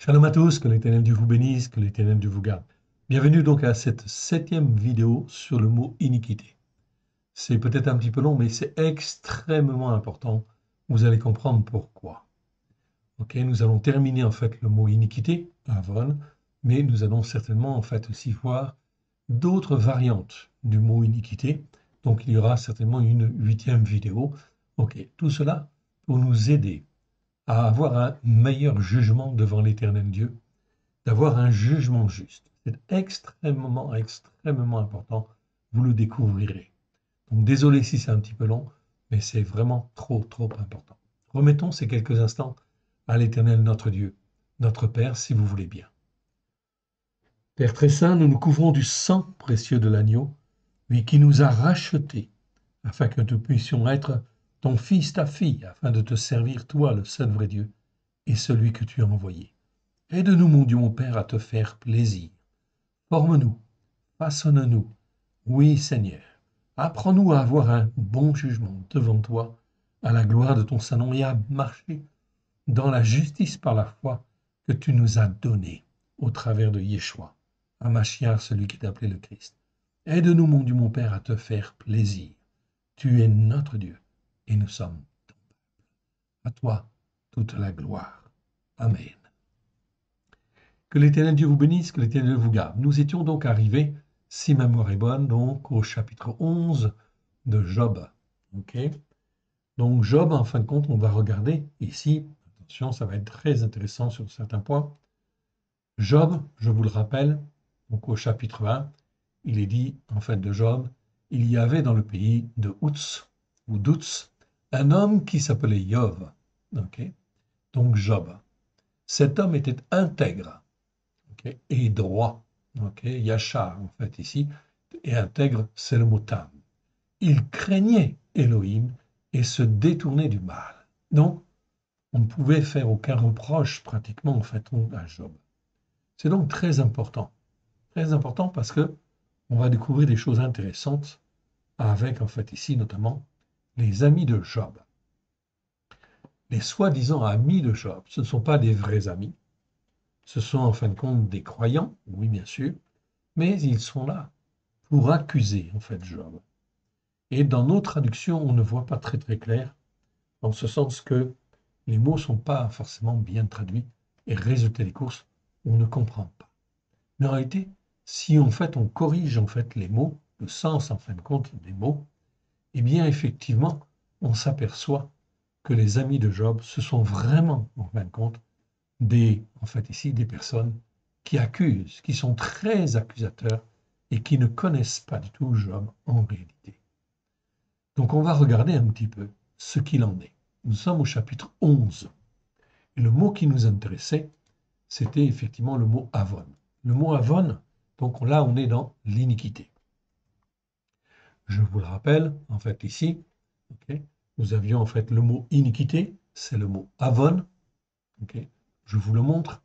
Shalom à tous, que l'Éternel Dieu vous bénisse, que l'Éternel Dieu vous garde. Bienvenue donc à cette 7e vidéo sur le mot iniquité. C'est peut-être un petit peu long, mais c'est extrêmement important. Vous allez comprendre pourquoi. Ok, nous allons terminer en fait le mot iniquité, avon, mais nous allons certainement en fait aussi voir d'autres variantes du mot iniquité. Donc il y aura certainement une 8e vidéo. Ok, tout cela pour nous aider à avoir un meilleur jugement devant l'Éternel Dieu, d'avoir un jugement juste. C'est extrêmement, extrêmement important. Vous le découvrirez. Donc désolé si c'est un petit peu long, mais c'est vraiment trop, trop important. Remettons ces quelques instants à l'Éternel notre Dieu, notre Père, si vous voulez bien. Père très saint, nous nous couvrons du sang précieux de l'agneau, lui qui nous a rachetés, afin que nous puissions être ton fils, ta fille, afin de te servir, toi, le seul vrai Dieu, et celui que tu as envoyé. Aide-nous, mon Dieu, mon Père, à te faire plaisir. Forme-nous, façonne-nous. Oui, Seigneur. Apprends-nous à avoir un bon jugement devant toi, à la gloire de ton Saint-Nom, et à marcher dans la justice par la foi que tu nous as donnée au travers de Yeshua, Hamashiach, celui qui est appelé le Christ. Aide-nous, mon Dieu, mon Père, à te faire plaisir. Tu es notre Dieu, et nous sommes ton peuple. À toi toute la gloire. Amen. Que l'Éternel Dieu vous bénisse, que l'Éternel vous garde. Nous étions donc arrivés, si ma mémoire est bonne, donc au chapitre 11 de Job. Ok. Donc Job, en fin de compte, on va regarder ici, attention, ça va être très intéressant sur certains points. Job, je vous le rappelle, donc au chapitre 1, il est dit, en fait, de Job, il y avait dans le pays de Outs, ou d'Outs, un homme qui s'appelait Yov. Ok. Donc Job. Cet homme était intègre. Okay, et droit. Okay, Yachar, en fait, ici, et intègre, c'est le mot tam. Il craignait Elohim et se détournait du mal. Donc, on ne pouvait faire aucun reproche, pratiquement, en fait, à Job. C'est donc très important parce que on va découvrir des choses intéressantes avec, en fait, ici, notamment, les amis de Job. Les soi-disant amis de Job, ce ne sont pas des vrais amis. Ce sont, en fin de compte, des croyants, oui, bien sûr, mais ils sont là pour accuser, en fait, Job. Et dans nos traductions, on ne voit pas très très clair, en ce sens que les mots ne sont pas forcément bien traduits, et résultat des courses, on ne comprend pas. Mais en réalité, si en fait on corrige en fait les mots, le sens en fin de compte des mots, eh bien effectivement, on s'aperçoit que les amis de Job, ce sont vraiment, en fin de compte, en fait ici, des personnes qui accusent, qui sont très accusateurs et qui ne connaissent pas du tout Job en réalité. Donc on va regarder un petit peu ce qu'il en est. Nous sommes au chapitre 11. Et le mot qui nous intéressait, c'était effectivement le mot avon. Le mot avon, donc là on est dans l'iniquité. Je vous le rappelle, en fait ici, okay, nous avions en fait le mot iniquité, c'est le mot avon. Okay, je vous le montre,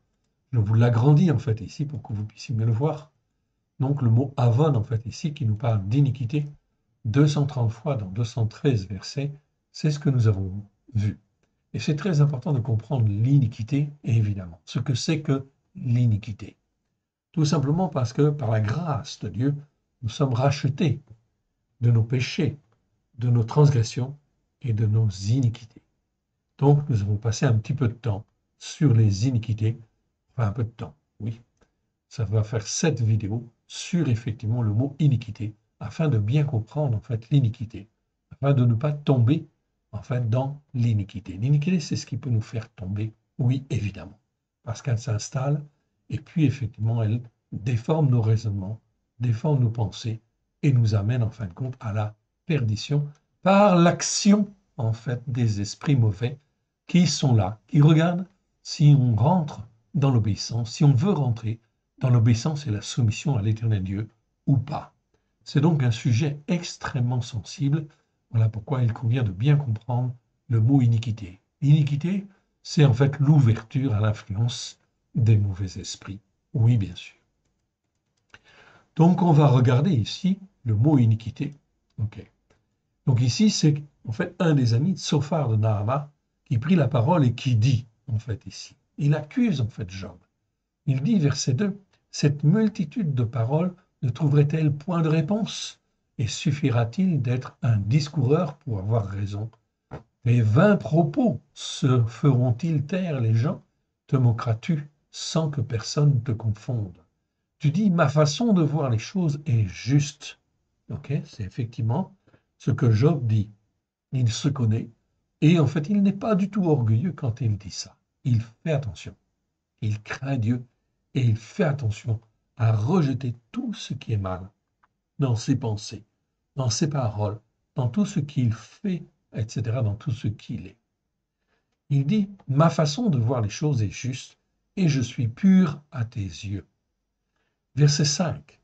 je vous l'agrandis en fait ici pour que vous puissiez mieux le voir. Donc le mot avon en fait ici qui nous parle d'iniquité, 230 fois dans 213 versets, c'est ce que nous avons vu. Et c'est très important de comprendre l'iniquité, évidemment, ce que c'est que l'iniquité. Tout simplement parce que par la grâce de Dieu, nous sommes rachetés de nos péchés, de nos transgressions et de nos iniquités. Donc nous avons passé un petit peu de temps sur les iniquités, enfin un peu de temps, oui. Ça va faire 7 vidéos sur effectivement le mot iniquité, afin de bien comprendre en fait l'iniquité, afin de ne pas tomber en fait dans l'iniquité. L'iniquité, c'est ce qui peut nous faire tomber, oui, évidemment, parce qu'elle s'installe et puis effectivement elle déforme nos raisonnements, déforme nos pensées et nous amène en fin de compte à la perdition par l'action en fait des esprits mauvais qui sont là, qui regardent si on rentre dans l'obéissance, si on veut rentrer dans l'obéissance et la soumission à l'Éternel Dieu ou pas. C'est donc un sujet extrêmement sensible. Voilà pourquoi il convient de bien comprendre le mot iniquité. L'iniquité, c'est en fait l'ouverture à l'influence des mauvais esprits. Oui, bien sûr. Donc, on va regarder ici le mot iniquité. Ok. Donc ici, c'est en fait un des amis de Sophar de Nahama qui prit la parole et qui dit, en fait ici, il accuse en fait Job. Il dit, verset 2, « Cette multitude de paroles ne trouverait-elle point de réponse? Et suffira-t-il d'être un discoureur pour avoir raison? Les vains propos se feront-ils taire les gens? Te moqueras-tu sans que personne te confonde? » Tu dis, ma façon de voir les choses est juste. Ok, c'est effectivement ce que Job dit. Il se connaît et en fait, il n'est pas du tout orgueilleux quand il dit ça. Il fait attention. Il craint Dieu et il fait attention à rejeter tout ce qui est mal dans ses pensées, dans ses paroles, dans tout ce qu'il fait, etc., dans tout ce qu'il est. Il dit, ma façon de voir les choses est juste et je suis pur à tes yeux. Verset 5.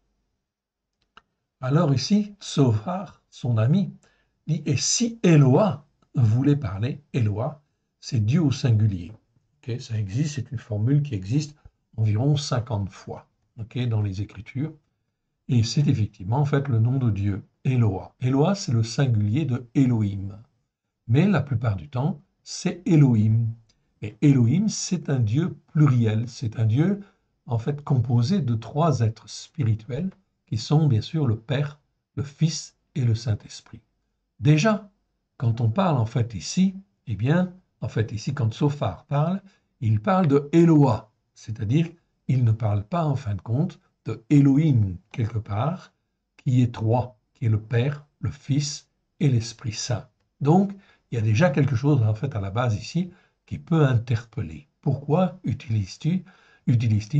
Alors ici, Tsophar, son ami, dit, et si Éloah voulait parler, Éloah, c'est Dieu au singulier. Okay, ça existe, c'est une formule qui existe environ 50 fois dans les Écritures. Et c'est effectivement en fait le nom de Dieu, Éloah. Éloah, c'est le singulier de Elohim. Mais la plupart du temps, c'est Elohim. Et Elohim, c'est un Dieu pluriel. C'est un Dieu en fait composé de 3 êtres spirituels qui sont bien sûr le Père, le Fils et le Saint-Esprit. Déjà, quand on parle en fait ici, eh bien, en fait ici, quand Tsophar parle, il parle de Éloah, c'est-à-dire il ne parle pas en fin de compte de Elohim quelque part, qui est 3, qui est le Père, le Fils et l'Esprit Saint. Donc, il y a déjà quelque chose en fait à la base ici qui peut interpeller. Pourquoi utilise-t-il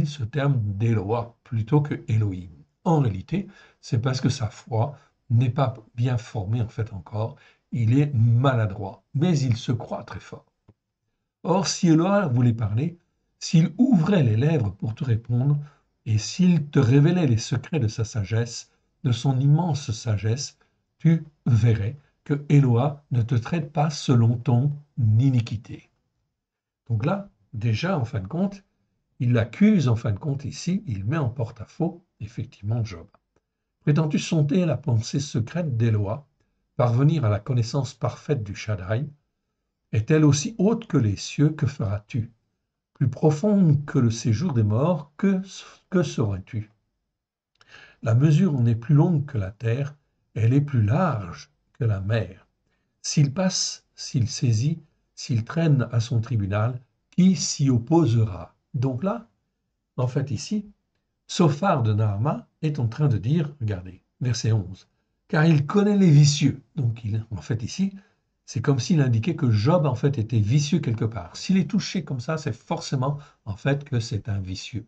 ce terme d'Éloah plutôt que Elohim? En réalité, c'est parce que sa foi n'est pas bien formée en fait encore, il est maladroit, mais il se croit très fort. Or, si Éloah voulait parler, s'il ouvrait les lèvres pour te répondre, et s'il te révélait les secrets de sa sagesse, de son immense sagesse, tu verrais que Éloah ne te traite pas selon ton iniquité. Donc là, déjà, en fin de compte, il l'accuse, en fin de compte, ici, il met en porte-à-faux, effectivement, Job. Prétends-tu sonder la pensée secrète d'Éloah, parvenir à la connaissance parfaite du Shaddai? Est-elle aussi haute que les cieux? Que feras-tu? Plus profonde que le séjour des morts? Que saurais-tu? La mesure en est plus longue que la terre, elle est plus large que la mer. S'il passe, s'il saisit, s'il traîne à son tribunal, qui s'y opposera? Donc là, en fait ici, Tsophar de Naama est en train de dire, regardez, verset 11, car il connaît les vicieux. Donc en fait ici, c'est comme s'il indiquait que Job en fait était vicieux quelque part. S'il est touché comme ça, c'est forcément en fait que c'est un vicieux.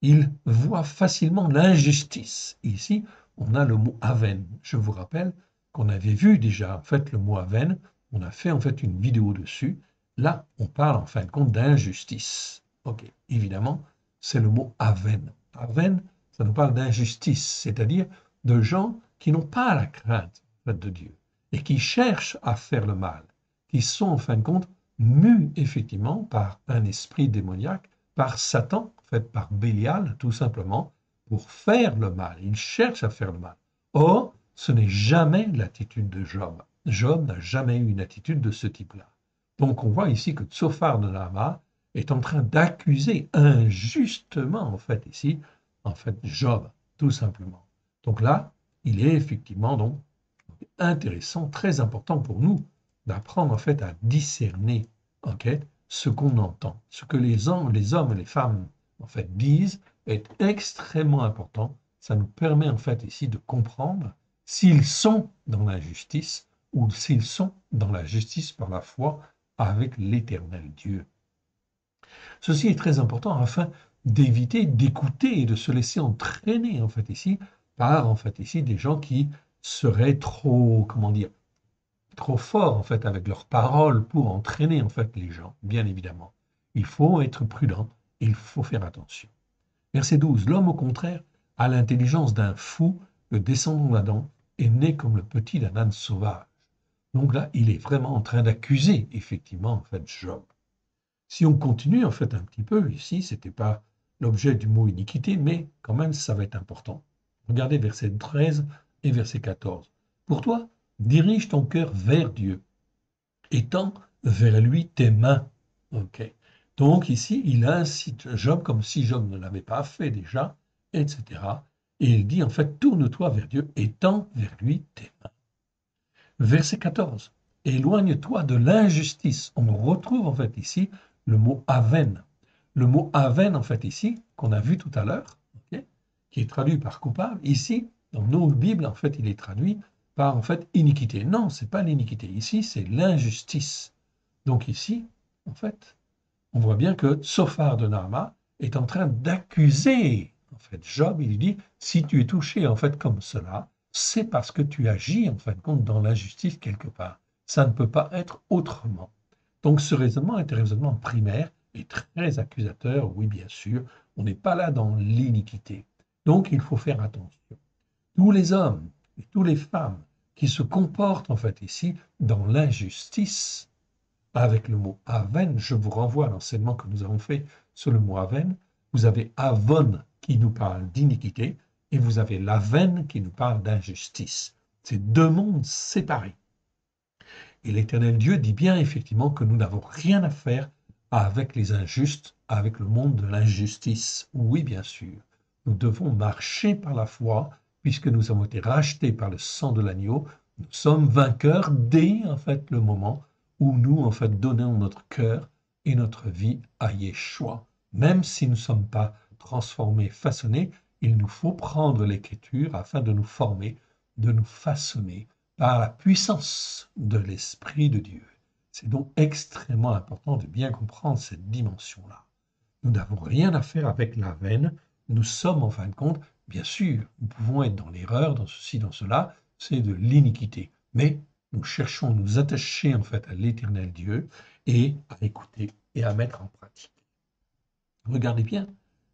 Il voit facilement l'injustice. Ici, on a le mot aven. Je vous rappelle qu'on avait vu déjà en fait le mot aven. On a fait en fait une vidéo dessus. Là, on parle en fin de compte d'injustice. Ok, évidemment, c'est le mot aven. Aven, ça nous parle d'injustice, c'est-à-dire de gens qui n'ont pas la crainte en fait, de Dieu et qui cherchent à faire le mal, qui sont en fin de compte mus effectivement par un esprit démoniaque, par Satan, en fait par Bélial tout simplement, pour faire le mal. Ils cherchent à faire le mal. Or, ce n'est jamais l'attitude de Job. Job n'a jamais eu une attitude de ce type-là. Donc on voit ici que Tsophar de Naama est en train d'accuser injustement en fait ici, en fait Job, tout simplement. Donc là, il est effectivement donc intéressant, très important pour nous d'apprendre en fait à discerner ce qu'on entend. Ce que les hommes et les femmes en fait disent est extrêmement important. Ça nous permet en fait ici de comprendre s'ils sont dans l'injustice ou s'ils sont dans la justice par la foi avec l'éternel Dieu. Ceci est très important afin d'éviter d'écouter et de se laisser entraîner en fait ici par en fait ici des gens qui seraient trop, comment dire, trop forts en fait avec leurs paroles pour entraîner en fait les gens, bien évidemment. Il faut être prudent, il faut faire attention. Verset 12. L'homme au contraire a l'intelligence d'un fou, le descendant d'Adam est né comme le petit d'un âne sauvage. Donc là, il est vraiment en train d'accuser effectivement en fait Job. Si on continue en fait un petit peu ici, c'était pas l'objet du mot iniquité, mais quand même ça va être important. Regardez verset 13 et verset 14. Pour toi, dirige ton cœur vers Dieu, étends vers lui tes mains. Ok. Donc ici, il incite Job comme si Job ne l'avait pas fait déjà, etc. Et il dit en fait, tourne-toi vers Dieu et tends vers lui tes mains. Verset 14. Éloigne-toi de l'injustice. On retrouve en fait ici le mot aven. Le mot aven en fait ici, qu'on a vu tout à l'heure, okay, qui est traduit par coupable, ici, dans nos Bibles, en fait, il est traduit par en fait iniquité. Non, c'est pas l'iniquité. Ici, c'est l'injustice. Donc ici, en fait, on voit bien que Sophar de Naama est en train d'accuser en fait Job. Il lui dit, si tu es touché en fait comme cela, c'est parce que tu agis en fin de compte dans l'injustice quelque part. Ça ne peut pas être autrement. Donc ce raisonnement est un raisonnement primaire et très accusateur. Oui, bien sûr, on n'est pas là dans l'iniquité. Donc il faut faire attention. Tous les hommes et toutes les femmes qui se comportent en fait ici dans l'injustice, avec le mot aven, je vous renvoie à l'enseignement que nous avons fait sur le mot aven. Vous avez avon qui nous parle d'iniquité et vous avez l'aven qui nous parle d'injustice. C'est deux mondes séparés. Et l'Éternel Dieu dit bien effectivement que nous n'avons rien à faire avec les injustes, avec le monde de l'injustice. Oui, bien sûr, nous devons marcher par la foi, puisque nous avons été rachetés par le sang de l'agneau. Nous sommes vainqueurs dès en fait le moment où nous en fait donnons notre cœur et notre vie à Yeshua. Même si nous ne sommes pas transformés, façonnés, il nous faut prendre l'Écriture afin de nous former, de nous façonner par la puissance de l'Esprit de Dieu. C'est donc extrêmement important de bien comprendre cette dimension-là. Nous n'avons rien à faire avec la veine. Nous sommes en fin de compte, bien sûr, nous pouvons être dans l'erreur, dans ceci, dans cela, c'est de l'iniquité. Mais nous cherchons à nous attacher en fait à l'Éternel Dieu et à écouter et à mettre en pratique. Regardez bien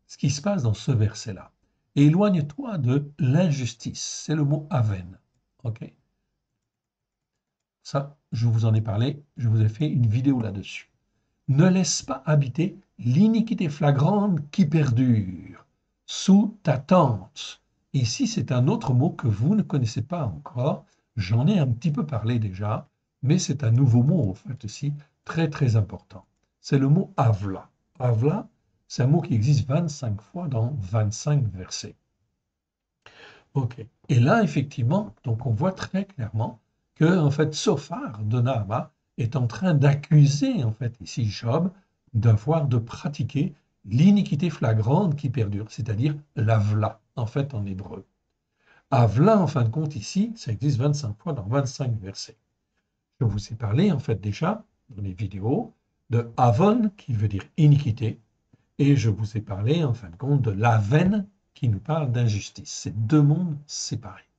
ce qui se passe dans ce verset-là. Éloigne-toi de l'injustice. C'est le mot aven. Ok. Ça, je vous en ai parlé, je vous ai fait une vidéo là-dessus. Ne laisse pas habiter l'iniquité flagrante qui perdure sous ta tente. Ici, c'est un autre mot que vous ne connaissez pas encore. J'en ai un petit peu parlé déjà, mais c'est un nouveau mot, en fait, aussi, très, très important. C'est le mot avla. Avla, c'est un mot qui existe 25 fois dans 25 versets. Ok. Et là, effectivement, donc on voit très clairement que, en fait, Sophar de Naama est en train d'accuser, en fait, ici Job, de pratiquer l'iniquité flagrante qui perdure, c'est-à-dire l'avla, en fait, en hébreu. Avla, en fin de compte, ici, ça existe 25 fois dans 25 versets. Je vous ai parlé, en fait, déjà, dans les vidéos, de avon, qui veut dire iniquité, et je vous ai parlé, en fin de compte, de l'aven, qui nous parle d'injustice. C'est deux mondes séparés.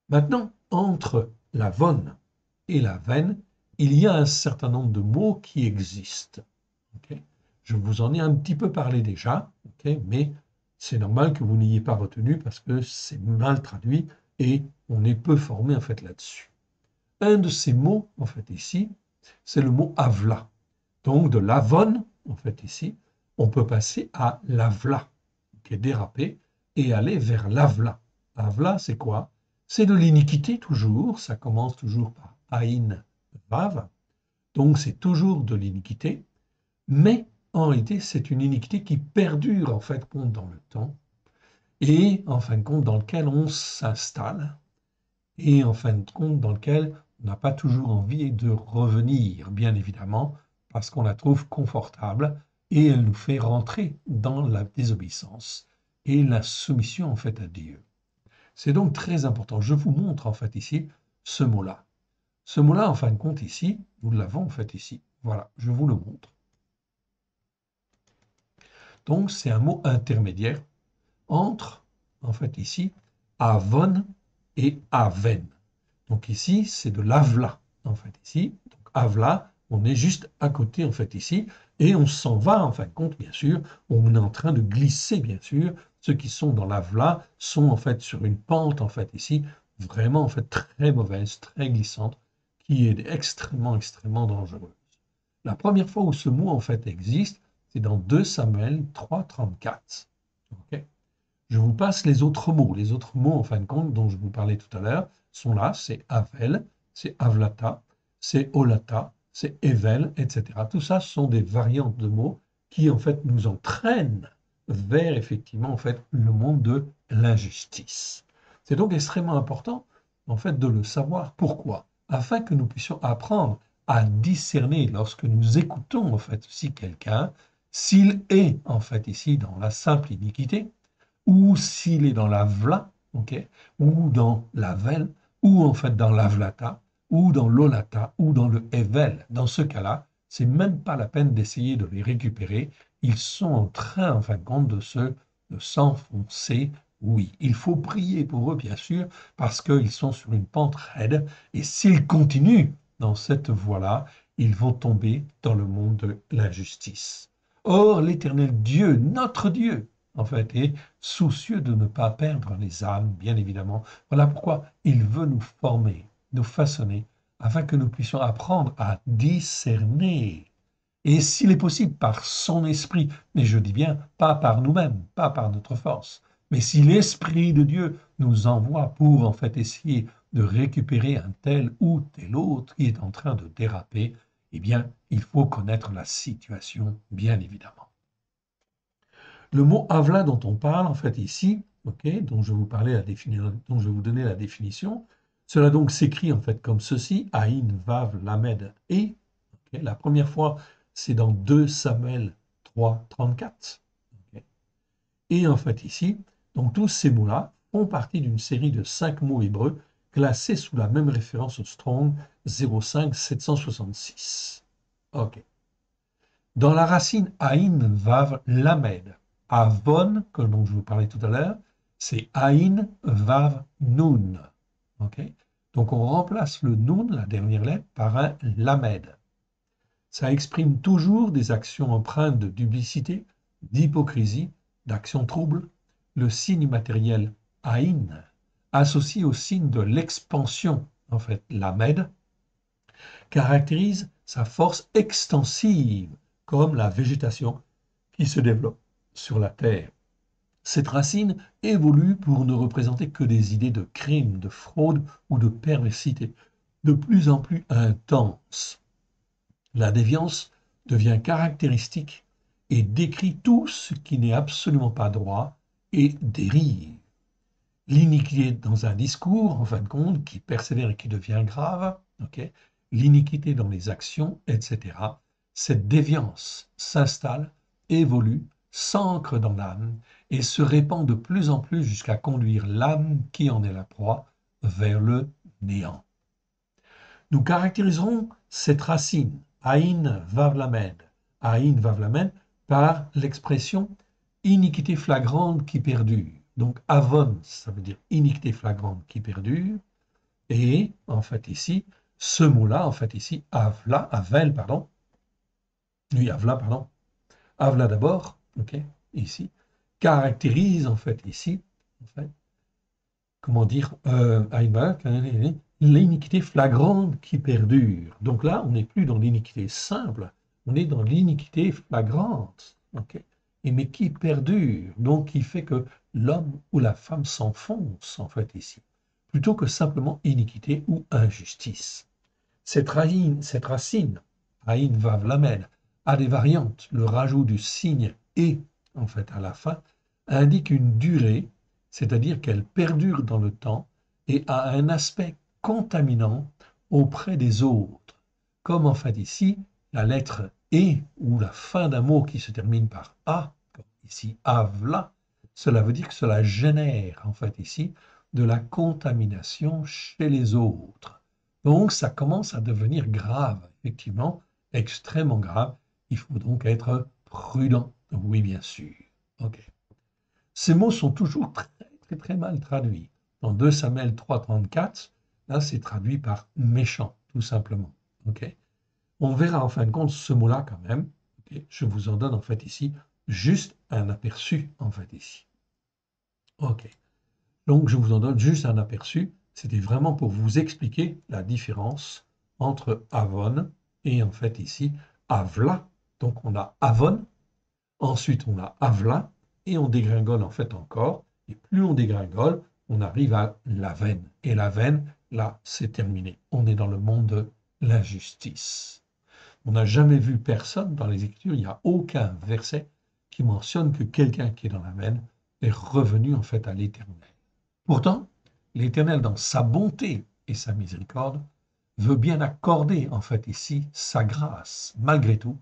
Maintenant, entre la von et la veine, il y a un certain nombre de mots qui existent. Okay. Je vous en ai un petit peu parlé déjà, okay, mais c'est normal que vous n'ayez pas retenu parce que c'est mal traduit et on est peu formé en fait là-dessus. Un de ces mots, en fait ici, c'est le mot avla. Donc de l'avon, en fait ici, on peut passer à l'avla, qui est dérapé, et aller vers l'avla. Avla, c'est quoi? C'est de l'iniquité toujours, ça commence toujours par Aïn Vav, donc c'est toujours de l'iniquité, mais en réalité c'est une iniquité qui perdure en fait compte dans le temps, et en fin de compte dans lequel on s'installe, et en fin de compte dans lequel on n'a pas toujours envie de revenir, bien évidemment, parce qu'on la trouve confortable, et elle nous fait rentrer dans la désobéissance et la soumission en fait à Dieu. C'est donc très important. Je vous montre en fait ici ce mot-là. Ce mot-là, en fin de compte, ici, nous l'avons en fait ici. Voilà, je vous le montre. Donc, c'est un mot intermédiaire entre, en fait ici, avon et aven. Donc ici, c'est de l'avla, en fait ici. Donc avla, on est juste à côté, en fait ici, et on s'en va, en fin de compte, bien sûr. On est en train de glisser, bien sûr. Ceux qui sont dans l'avla sont, en fait, sur une pente, en fait ici, vraiment, en fait, très mauvaise, très glissante, qui est extrêmement, extrêmement dangereuse. La première fois où ce mot, en fait, existe, c'est dans 2 Samuel 3,34. Okay. Je vous passe les autres mots. Les autres mots, en fin de compte, dont je vous parlais tout à l'heure, sont là. C'est Avel, c'est Avlata, c'est Olata, c'est Evel, etc. Tout ça sont des variantes de mots qui en fait nous entraînent vers effectivement en fait le monde de l'injustice. C'est donc extrêmement important en fait de le savoir. Pourquoi? Afin que nous puissions apprendre à discerner lorsque nous écoutons en fait si quelqu'un, s'il est en fait ici dans la simple iniquité, ou s'il est dans la vla, ok, ou dans la vel, ou en fait dans la vlata, ou dans l'olata, ou dans le evel. Dans ce cas-là, c'est même pas la peine d'essayer de les récupérer. Ils sont en train, en fin de compte, de s'enfoncer. Oui, il faut prier pour eux, bien sûr, parce qu'ils sont sur une pente raide. Et s'ils continuent dans cette voie-là, ils vont tomber dans le monde de l'injustice. Or, l'Éternel Dieu, notre Dieu, en fait, est soucieux de ne pas perdre les âmes, bien évidemment. Voilà pourquoi il veut nous former, nous façonner, afin que nous puissions apprendre à discerner. Et s'il est possible, par son esprit, mais je dis bien, pas par nous-mêmes, pas par notre force, mais si l'Esprit de Dieu nous envoie pour en fait essayer de récupérer un tel ou tel autre qui est en train de déraper, eh bien, il faut connaître la situation, bien évidemment. Le mot avla dont on parle en fait ici, ok, dont je vous parlais dont je vais vous donner la définition, cela donc s'écrit en fait comme ceci, Aïn, Vav, Lamed et. Ok, la première fois, c'est dans 2 Samuel 3, 34. Ok. Et en fait ici, donc tous ces mots-là font partie d'une série de 5 mots hébreux classés sous la même référence au Strong 05 766. Ok. Dans la racine Aïn, Vav, Lamed, Avon, dont je vous parlais tout à l'heure, c'est Aïn, Vav, Nun. Ok. Donc on remplace le Nun, la dernière lettre, par un Lamed. Ça exprime toujours des actions empreintes de duplicité, d'hypocrisie, d'actions troubles. Le signe matériel Aïn, associé au signe de l'expansion, en fait, Lamed, caractérise sa force extensive, comme la végétation qui se développe sur la terre. Cette racine évolue pour ne représenter que des idées de crime, de fraude ou de perversité, de plus en plus intenses. La déviance devient caractéristique et décrit tout ce qui n'est absolument pas droit et dérive. L'iniquité dans un discours, en fin de compte, qui persévère et qui devient grave, okay, l'iniquité dans les actions, etc. Cette déviance s'installe, évolue, s'ancre dans l'âme et se répand de plus en plus jusqu'à conduire l'âme qui en est la proie vers le néant. Nous caractériserons cette racine, Aïn Vavlamed, Aïn Vavlamed, par l'expression iniquité flagrante qui perdure. Donc avon, ça veut dire iniquité flagrante qui perdure. Et en fait ici, ce mot-là, en fait ici, avla, avel, pardon. Oui, avla, pardon. Avla d'abord, ok, ici, caractérise en fait ici, en fait, comment dire, l'iniquité flagrante qui perdure. Donc là, on n'est plus dans l'iniquité simple, on est dans l'iniquité flagrante, ok, et mais qui perdure, donc qui fait que l'homme ou la femme s'enfonce en fait ici, plutôt que simplement iniquité ou injustice. Cette racine, Aïn Vav Lamed, a des variantes. Le rajout du signe et en fait à la fin indique une durée, c'est-à-dire qu'elle perdure dans le temps et a un aspect contaminant auprès des autres. Comme en fait ici, la lettre et ou la fin d'un mot qui se termine par a, comme ici avla, cela veut dire que cela génère en fait ici de la contamination chez les autres. Donc ça commence à devenir grave, effectivement, extrêmement grave. Il faut donc être prudent. Oui, bien sûr. Ok. Ces mots sont toujours très, très, très mal traduits. Dans 2 Samuel 3,34, là, c'est traduit par méchant, tout simplement. Ok. On verra en fin de compte ce mot-là quand même. Ok. Je vous en donne en fait ici juste un aperçu, en fait ici. Ok. Donc, je vous en donne juste un aperçu. C'était vraiment pour vous expliquer la différence entre Avon et en fait ici Avla. Donc, on a Avon, ensuite on a Avla et on dégringole en fait encore. Et plus on dégringole, on arrive à la veine. Et la veine, là, c'est terminé. On est dans le monde de l'injustice. On n'a jamais vu personne dans les Écritures, il n'y a aucun verset qui mentionne que quelqu'un qui est dans la veine est revenu en fait à l'Éternel. Pourtant, l'Éternel, dans sa bonté et sa miséricorde, veut bien accorder en fait ici sa grâce, malgré tout,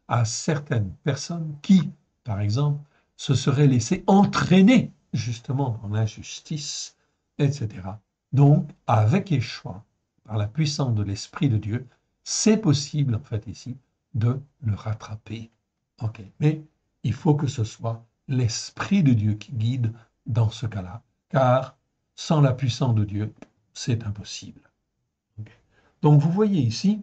à certaines personnes qui, par exemple, se seraient laissées entraîner justement dans l'injustice, etc. Donc, avec Yeshua, par la puissance de l'Esprit de Dieu, c'est possible en fait ici de le rattraper. Ok, mais il faut que ce soit l'Esprit de Dieu qui guide dans ce cas-là, car sans la puissance de Dieu, c'est impossible. Okay. Donc vous voyez ici,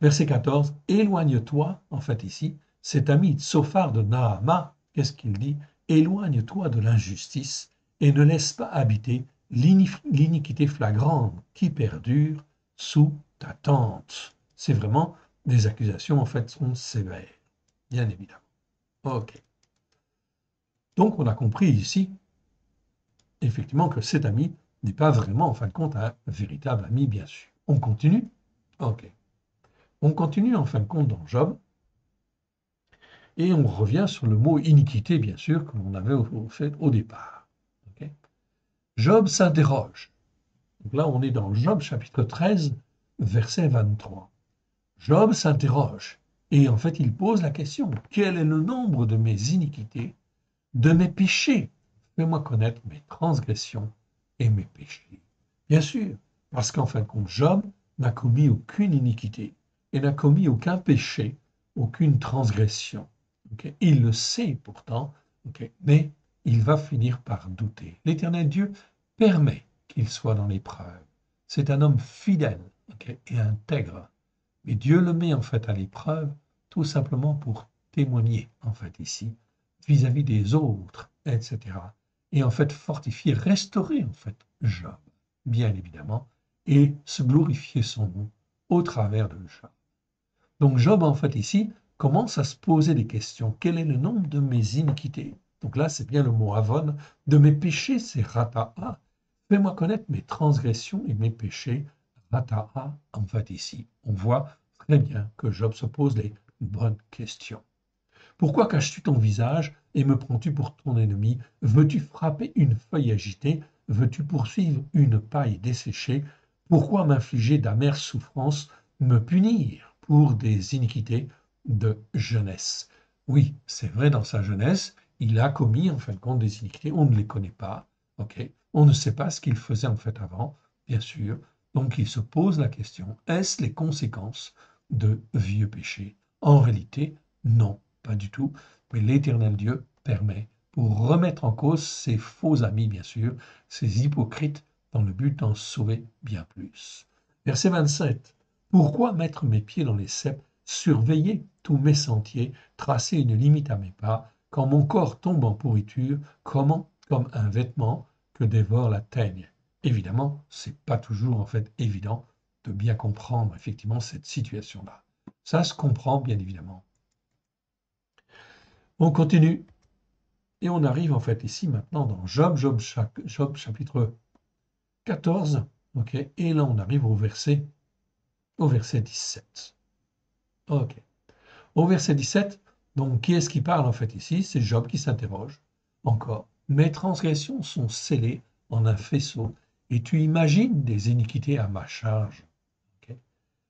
verset 14, éloigne-toi, en fait ici, cet ami Tsophar de Nahama, qu'est-ce qu'il dit? Éloigne-toi de l'injustice et ne laisse pas habiter l'iniquité flagrante qui perdure sous ta tente. C'est vraiment, des accusations en fait sont sévères, bien évidemment. Ok. Donc on a compris ici, effectivement, que cet ami n'est pas vraiment, en fin de compte, un véritable ami, bien sûr. On continue? Ok. On continue, en fin de compte, dans Job, et on revient sur le mot iniquité, bien sûr, que l'on avait fait au départ. Okay. Job s'interroge. Donc là, on est dans Job, chapitre 13, verset 23. Job s'interroge, et en fait, il pose la question, quel est le nombre de mes iniquités, de mes péchés? Fais-moi connaître mes transgressions et mes péchés. Bien sûr, parce qu'en fin de compte, Job n'a commis aucune iniquité et n'a commis aucun péché, aucune transgression. Okay. Il le sait pourtant, okay, mais il va finir par douter. L'Éternel Dieu permet qu'il soit dans l'épreuve. C'est un homme fidèle, okay, et intègre. Mais Dieu le met en fait à l'épreuve tout simplement pour témoigner en fait ici vis-à-vis des autres, etc. Et en fait fortifier, restaurer en fait Job, bien évidemment, et se glorifier son nom au travers de Job. Donc Job en fait ici commence à se poser des questions. Quel est le nombre de mes iniquités? Donc là c'est bien le mot avon. De mes péchés c'est rata'a. Fais-moi connaître mes transgressions et mes péchés. Rata'a en fait ici. On voit très bien que Job se pose les bonnes questions. Pourquoi caches-tu ton visage et me prends-tu pour ton ennemi? Veux-tu frapper une feuille agitée? Veux-tu poursuivre une paille desséchée? Pourquoi m'infliger d'amères souffrances, me punir pour des iniquités de jeunesse? Oui, c'est vrai, dans sa jeunesse, il a commis en fin de compte des iniquités, on ne les connaît pas, ok? On ne sait pas ce qu'il faisait en fait avant, bien sûr. Donc il se pose la question, est-ce les conséquences de vieux péchés? En réalité, non. Pas du tout, mais l'Éternel Dieu permet pour remettre en cause ces faux amis, bien sûr, ces hypocrites, dans le but d'en sauver bien plus. Verset 27. Pourquoi mettre mes pieds dans les ceps, surveiller tous mes sentiers, tracer une limite à mes pas, quand mon corps tombe en pourriture, comment, comme un vêtement que dévore la teigne? Évidemment, c'est pas toujours en fait évident de bien comprendre effectivement cette situation-là. Ça se comprend bien évidemment. On continue et on arrive en fait ici maintenant dans Job chapitre 14, ok, et là on arrive au verset 17. Ok. Au verset 17, donc qui est-ce qui parle en fait ici? C'est Job qui s'interroge encore. Mes transgressions sont scellées en un faisceau et tu imagines des iniquités à ma charge. Ok.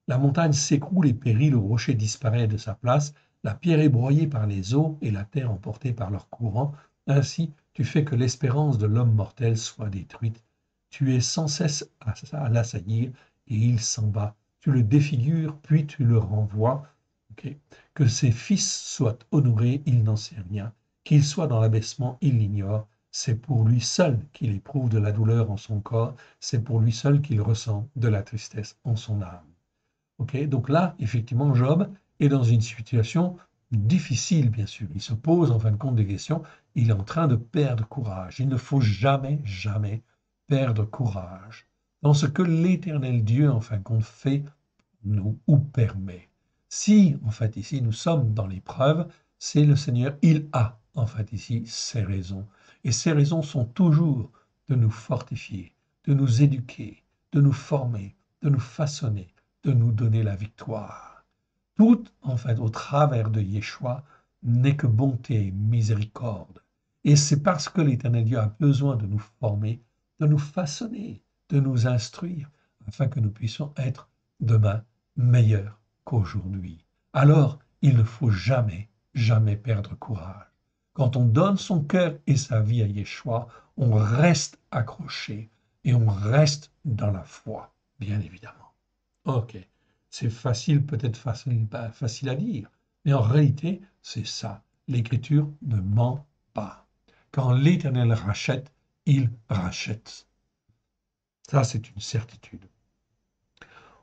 La montagne s'écroule et périt, le rocher disparaît de sa place, la pierre est broyée par les eaux et la terre emportée par leur courant. Ainsi, tu fais que l'espérance de l'homme mortel soit détruite. Tu es sans cesse à l'assaillir et il s'en va. Tu le défigures, puis tu le renvoies. Okay. Que ses fils soient honorés, il n'en sait rien. Qu'il soit dans l'abaissement, il l'ignore. C'est pour lui seul qu'il éprouve de la douleur en son corps. C'est pour lui seul qu'il ressent de la tristesse en son âme. Okay, donc là, effectivement, Job est dans une situation difficile, bien sûr. Il se pose en fin de compte des questions. Il est en train de perdre courage. Il ne faut jamais, jamais perdre courage dans ce que l'Éternel Dieu, en fin de compte, fait nous ou permet. Si, en fait, ici, nous sommes dans l'épreuve, c'est le Seigneur, il a, en fait, ici, ses raisons. Et ces raisons sont toujours de nous fortifier, de nous éduquer, de nous former, de nous façonner, de nous donner la victoire. Tout, en fait, au travers de Yeshua, n'est que bonté et miséricorde. Et c'est parce que l'Éternel Dieu a besoin de nous former, de nous façonner, de nous instruire, afin que nous puissions être demain meilleurs qu'aujourd'hui. Alors, il ne faut jamais, jamais perdre courage. Quand on donne son cœur et sa vie à Yeshua, on reste accroché et on reste dans la foi, bien évidemment. Ok, c'est facile, peut-être facile à dire, mais en réalité, c'est ça. L'Écriture ne ment pas. Quand l'Éternel rachète, il rachète. Ça, c'est une certitude.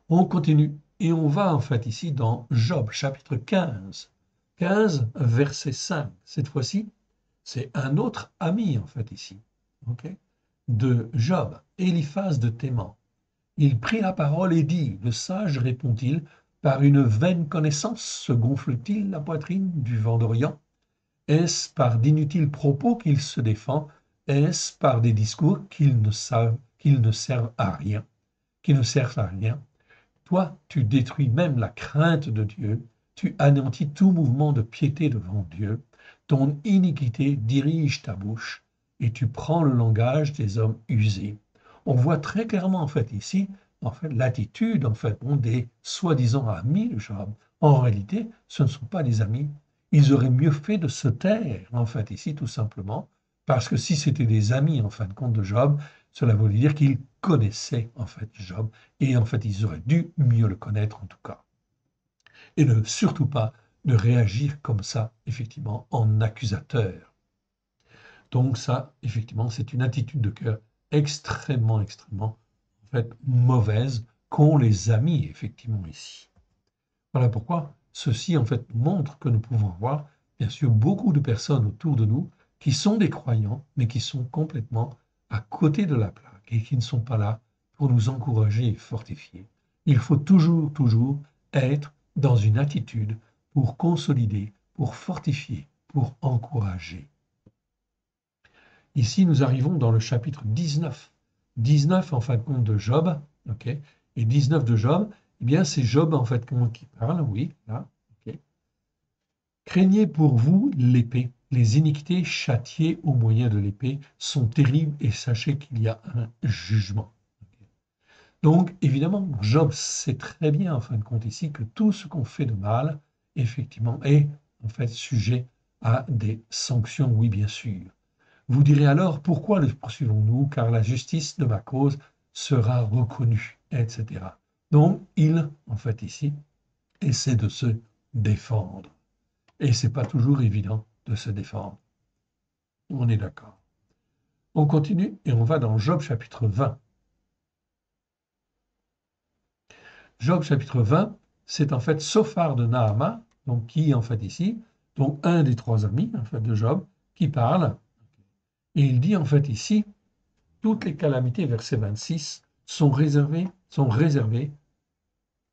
On continue et on va en fait ici dans Job, chapitre 15. 15, verset 5. Cette fois-ci, c'est un autre ami en fait ici, ok, de Job, Éliphaz de Théman. Il prit la parole et dit, le sage répond-il, par une vaine connaissance se gonfle-t-il la poitrine du vent d'Orient? Est-ce par d'inutiles propos qu'il se défend? Est-ce par des discours qu'ils ne servent à rien, qui ne servent à rien? Toi, tu détruis même la crainte de Dieu, tu anéantis tout mouvement de piété devant Dieu, ton iniquité dirige ta bouche, et tu prends le langage des hommes usés. On voit très clairement en fait ici, en fait, l'attitude en fait des soi-disant amis de Job. En réalité, ce ne sont pas des amis. Ils auraient mieux fait de se taire en fait ici tout simplement, parce que si c'était des amis en fin de compte de Job, cela voulait dire qu'ils connaissaient en fait Job et en fait, ils auraient dû mieux le connaître en tout cas. Et ne surtout pas de réagir comme ça, effectivement, en accusateur. Donc ça, effectivement, c'est une attitude de cœur extrêmement, extrêmement, en fait, mauvaise qu'ont les amis, effectivement, ici. Voilà pourquoi ceci, en fait, montre que nous pouvons avoir, bien sûr, beaucoup de personnes autour de nous qui sont des croyants, mais qui sont complètement à côté de la plaque et qui ne sont pas là pour nous encourager et fortifier. Il faut toujours, toujours être dans une attitude pour consolider, pour fortifier, pour encourager. Ici, nous arrivons dans le chapitre 19. 19, en fin de compte, de Job. Okay, et 19 de Job, eh bien, c'est Job, en fait, qui parle, oui, là. Okay. Craignez pour vous l'épée. Les iniquités châtiées au moyen de l'épée sont terribles et sachez qu'il y a un jugement. Okay. Donc, évidemment, Job sait très bien, en fin de compte, ici, que tout ce qu'on fait de mal, effectivement, est, en fait, sujet à des sanctions, oui, bien sûr. Vous direz alors, pourquoi le poursuivons-nous? Car la justice de ma cause sera reconnue, etc. Donc, il, en fait, ici, essaie de se défendre. Et ce n'est pas toujours évident de se défendre. On est d'accord. On continue et on va dans Job chapitre 20. Job chapitre 20, c'est en fait Sophar de Nahama, donc qui, en fait, ici, donc un des trois amis, en fait, de Job, qui parle. Et il dit, en fait, ici, toutes les calamités, verset 26, sont réservées,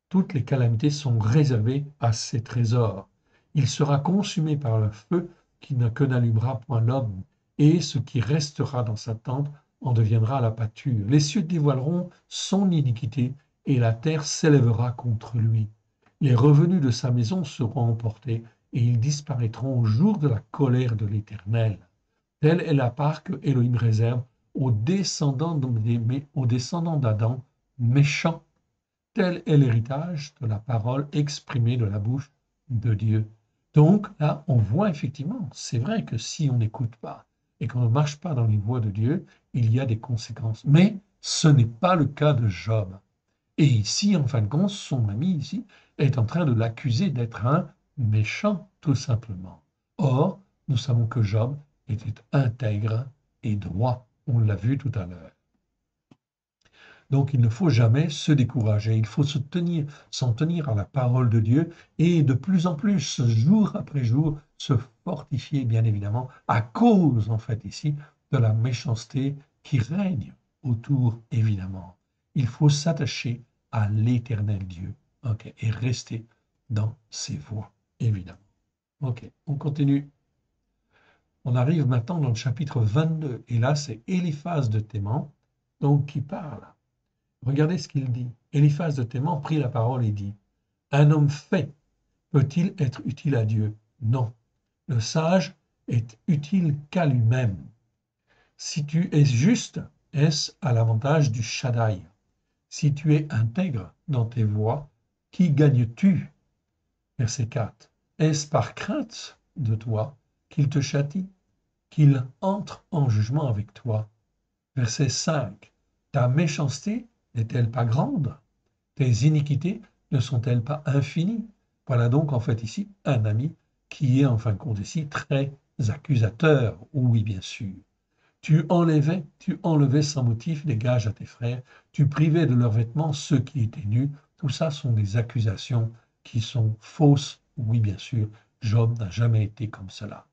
toutes les calamités sont réservées à ses trésors. Il sera consumé par le feu que n'allumera point l'homme, et ce qui restera dans sa tente en deviendra la pâture. Les cieux dévoileront son iniquité, et la terre s'élèvera contre lui. Les revenus de sa maison seront emportés, et ils disparaîtront au jour de la colère de l'Éternel. Telle est la part que Elohim réserve aux descendants d'Adam méchants. Tel est l'héritage de la parole exprimée de la bouche de Dieu. Donc là, on voit effectivement, c'est vrai que si on n'écoute pas et qu'on ne marche pas dans les voies de Dieu, il y a des conséquences. Mais ce n'est pas le cas de Job. Et ici, en fin de compte, son ami ici est en train de l'accuser d'être un méchant, tout simplement. Or, nous savons que Job était intègre et droit. On l'a vu tout à l'heure. Donc il ne faut jamais se décourager, il faut s'en tenir à la parole de Dieu et de plus en plus, jour après jour, se fortifier, bien évidemment, à cause, en fait, ici, de la méchanceté qui règne autour, évidemment. Il faut s'attacher à l'éternel Dieu, okay, et rester dans ses voies, évidemment. Ok, on continue. On arrive maintenant dans le chapitre 22, et là, c'est Éliphaz de Théman, donc qui parle. Regardez ce qu'il dit. Éliphaz de Théman prit la parole et dit, un homme fait peut-il être utile à Dieu? Non. Le sage est utile qu'à lui-même. Si tu es juste, est-ce à l'avantage du Shaddai? Si tu es intègre dans tes voies, qui gagnes-tu? Verset 4. Est-ce par crainte de toi qu'il te châtie, qu'il entre en jugement avec toi? Verset 5. Ta méchanceté n'est-elle pas grande? Tes iniquités ne sont-elles pas infinies? Voilà donc en fait ici un ami qui est en fin de compte ici très accusateur. Oui, bien sûr. Tu enlevais sans motif des gages à tes frères, tu privais de leurs vêtements ceux qui étaient nus. Tout ça sont des accusations qui sont fausses. Oui, bien sûr, Job n'a jamais été comme cela.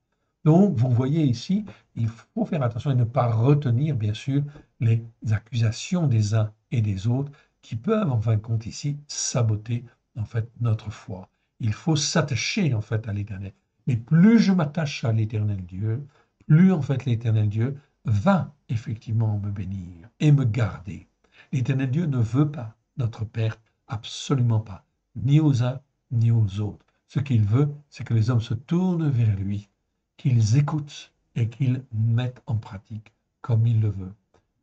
Donc, vous voyez ici, il faut faire attention et ne pas retenir, bien sûr, les accusations des uns et des autres qui peuvent, en fin de compte, ici, saboter, en fait, notre foi. Il faut s'attacher, en fait, à l'Éternel. Mais plus je m'attache à l'Éternel Dieu, plus, en fait, l'Éternel Dieu va effectivement me bénir et me garder. L'Éternel Dieu ne veut pas notre perte, absolument pas, ni aux uns ni aux autres. Ce qu'il veut, c'est que les hommes se tournent vers lui, qu'ils écoutent et qu'ils mettent en pratique comme il le veut.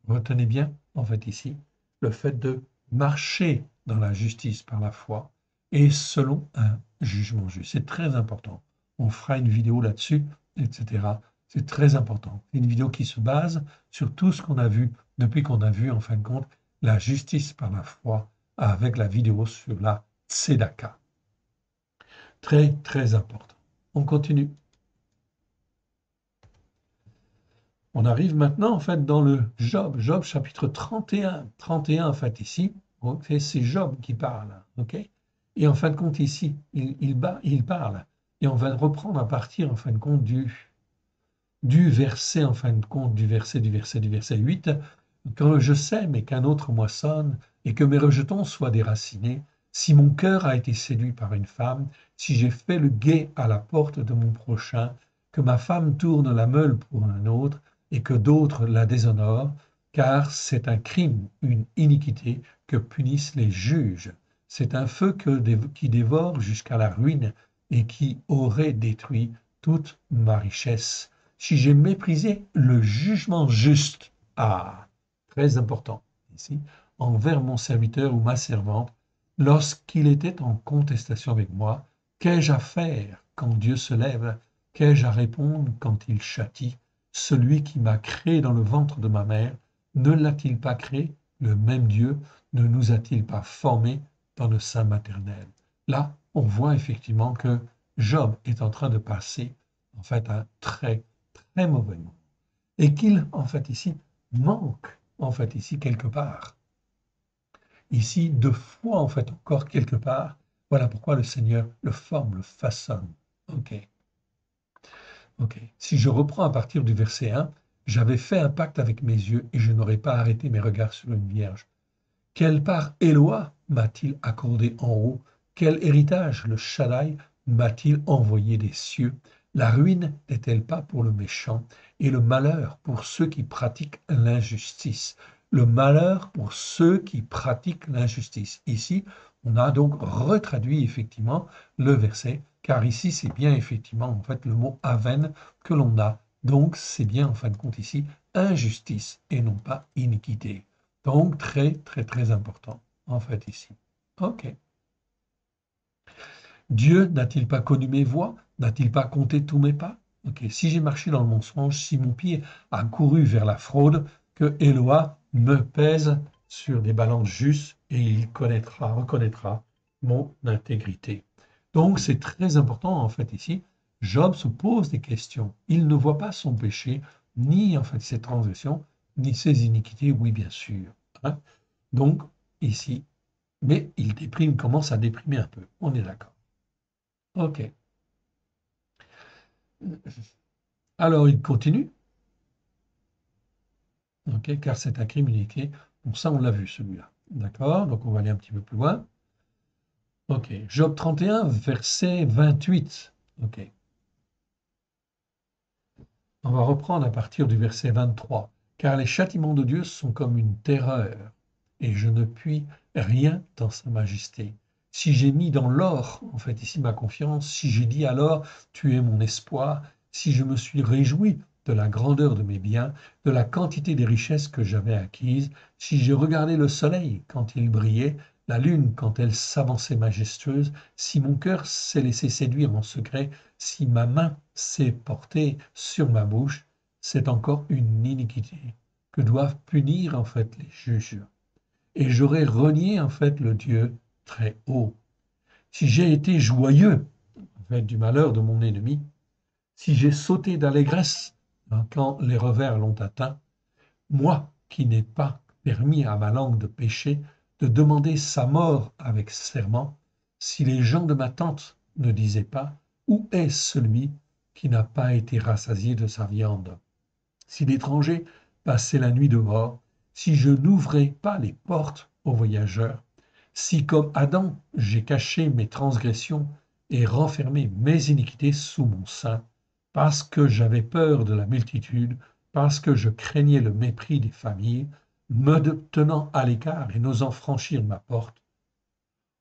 Retenez bien, en fait, ici, le fait de marcher dans la justice par la foi et selon un jugement juste. C'est très important. On fera une vidéo là-dessus, etc. C'est très important. C'est une vidéo qui se base sur tout ce qu'on a vu depuis qu'on a vu, en fin de compte, la justice par la foi avec la vidéo sur la tzedaka. Très, très important. On continue. On arrive maintenant, en fait, dans le Job. Job, chapitre 31. 31, en fait, ici. C'est Job qui parle. OK? Et en fin de compte, ici, il parle. Et on va reprendre à partir, en fin de compte, du verset, en fin de compte, du verset 8. Quand je sème et qu'un autre moissonne, et que mes rejetons soient déracinés, si mon cœur a été séduit par une femme, si j'ai fait le guet à la porte de mon prochain, que ma femme tourne la meule pour un autre, et que d'autres la déshonorent, car c'est un crime, une iniquité que punissent les juges. C'est un feu qui dévore jusqu'à la ruine et qui aurait détruit toute ma richesse. Si j'ai méprisé le jugement juste, très important ici, envers mon serviteur ou ma servante, lorsqu'il était en contestation avec moi, qu'ai-je à faire quand Dieu se lève? Qu'ai-je à répondre quand il châtie? Celui qui m'a créé dans le ventre de ma mère, ne l'a-t-il pas créé? Le même Dieu ne nous a-t-il pas formés dans le sein maternel? Là, on voit effectivement que Job est en train de passer en fait un très très mauvais moment et qu'il en fait ici manque en fait ici quelque part ici de foi en fait encore quelque part. Voilà pourquoi le Seigneur le forme, le façonne. Ok. Ok. Si je reprends à partir du verset 1, j'avais fait un pacte avec mes yeux et je n'aurais pas arrêté mes regards sur une vierge. Quelle part Éloi m'a-t-il accordé en haut? Quel héritage le Shaddai m'a-t-il envoyé des cieux? La ruine n'est-elle pas pour le méchant et le malheur pour ceux qui pratiquent l'injustice? Le malheur pour ceux qui pratiquent l'injustice. Ici, on a donc retraduit effectivement le verset, car ici c'est bien effectivement en fait le mot aven que l'on a. Donc c'est bien en fin de compte ici injustice et non pas iniquité. Donc, très, très, très important, en fait, ici. OK. Dieu n'a-t-il pas connu mes voies? N'a-t-il pas compté tous mes pas? OK. Si j'ai marché dans le mensonge, si mon pied a couru vers la fraude, que Éloi me pèse sur des balances justes et il reconnaîtra mon intégrité. Donc, c'est très important, en fait, ici. Job se pose des questions. Il ne voit pas son péché, ni, en fait, ses transgressions, ni ses iniquités, oui, bien sûr. Hein. Donc, ici, mais il déprime, commence à déprimer un peu. On est d'accord. OK. Alors, il continue. OK, car c'est un crime unique. Bon, ça, on l'a vu, celui-là. D'accord, donc on va aller un petit peu plus loin. OK, Job 31, verset 28. OK, on va reprendre à partir du verset 23. Car les châtiments de Dieu sont comme une terreur, et je ne puis rien dans sa majesté. si j'ai mis dans l'or, en fait, ici ma confiance, si j'ai dit alors, tu es mon espoir, si je me suis réjoui de la grandeur de mes biens, de la quantité des richesses que j'avais acquises, si j'ai regardé le soleil quand il brillait, la lune quand elle s'avançait majestueuse, si mon cœur s'est laissé séduire en secret, si ma main s'est portée sur ma bouche, c'est encore une iniquité que doivent punir en fait les juges. Et j'aurais renié en fait le Dieu très haut. Si j'ai été joyeux en fait, du malheur de mon ennemi, si j'ai sauté d'allégresse quand les revers l'ont atteint, moi qui n'ai pas permis à ma langue de pécher, de demander sa mort avec serment, si les gens de ma tente ne disaient pas, où est celui qui n'a pas été rassasié de sa viande? Si l'étranger passait la nuit dehors, si je n'ouvrais pas les portes aux voyageurs, si comme Adam j'ai caché mes transgressions et renfermé mes iniquités sous mon sein, parce que j'avais peur de la multitude, parce que je craignais le mépris des familles, me tenant à l'écart et n'osant franchir ma porte,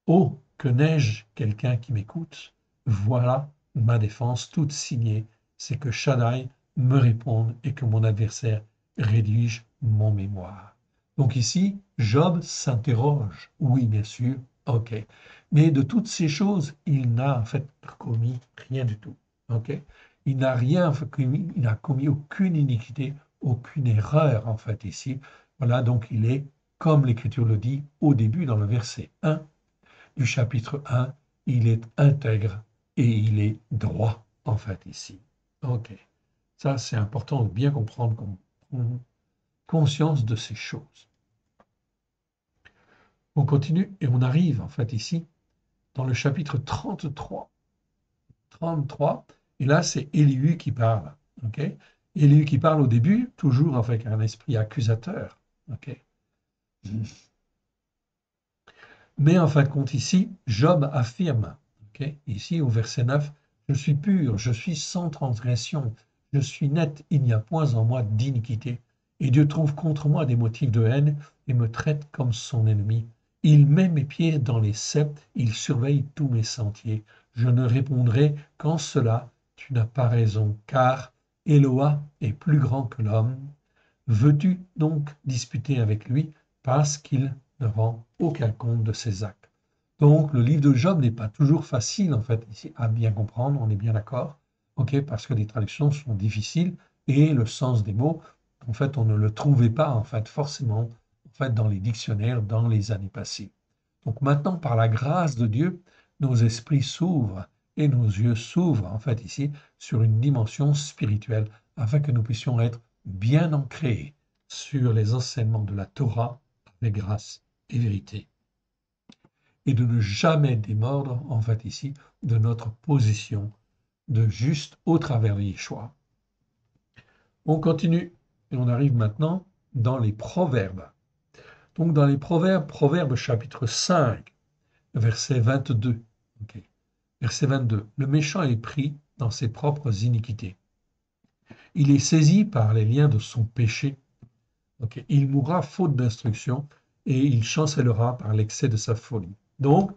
oh, que n'ai-je quelqu'un qui m'écoute? Voilà ma défense toute signée, c'est que Shaddai me réponde et que mon adversaire rédige mon mémoire. Donc ici, Job s'interroge. Oui, bien sûr, ok. Mais de toutes ces choses, il n'a en fait commis rien du tout. Ok. Il n'a rien commis, il n'a commis aucune iniquité, aucune erreur en fait ici. Voilà, donc il est, comme l'Écriture le dit au début dans le verset 1, du chapitre 1, il est intègre et il est droit, en fait, ici. OK. Ça, c'est important de bien comprendre, qu'on prenne conscience de ces choses. On continue et on arrive, en fait, ici, dans le chapitre 33. 33, et là, c'est Élihu qui parle. OK? Élihu qui parle au début, toujours avec un esprit accusateur. OK? Mais en fin de compte, ici, Job affirme, okay, ici au verset 9, je suis pur, je suis sans transgression, je suis net, il n'y a point en moi d'iniquité. Et Dieu trouve contre moi des motifs de haine et me traite comme son ennemi. Il met mes pieds dans les ceps, il surveille tous mes sentiers. Je ne répondrai qu'en cela, tu n'as pas raison, car Éloa est plus grand que l'homme. Veux-tu donc disputer avec lui parce qu'il ne rend aucun compte de ses actes? Donc, le livre de Job n'est pas toujours facile, en fait, ici, à bien comprendre, on est bien d'accord, ok, parce que les traductions sont difficiles et le sens des mots, en fait, on ne le trouvait pas, en fait, forcément, en fait, dans les dictionnaires, dans les années passées. Donc, maintenant, par la grâce de Dieu, nos esprits s'ouvrent et nos yeux s'ouvrent, en fait, ici, sur une dimension spirituelle, afin que nous puissions être bien ancrés sur les enseignements de la Torah avec grâce et vérité, et de ne jamais démordre, en fait ici, de notre position de juste au travers de Yeshua. On continue et on arrive maintenant dans les proverbes. Donc dans les proverbes, Proverbes chapitre 5, verset 22. Okay. Verset 22. Le méchant est pris dans ses propres iniquités. Il est saisi par les liens de son péché. Okay. Il mourra faute d'instruction et il chancellera par l'excès de sa folie. Donc,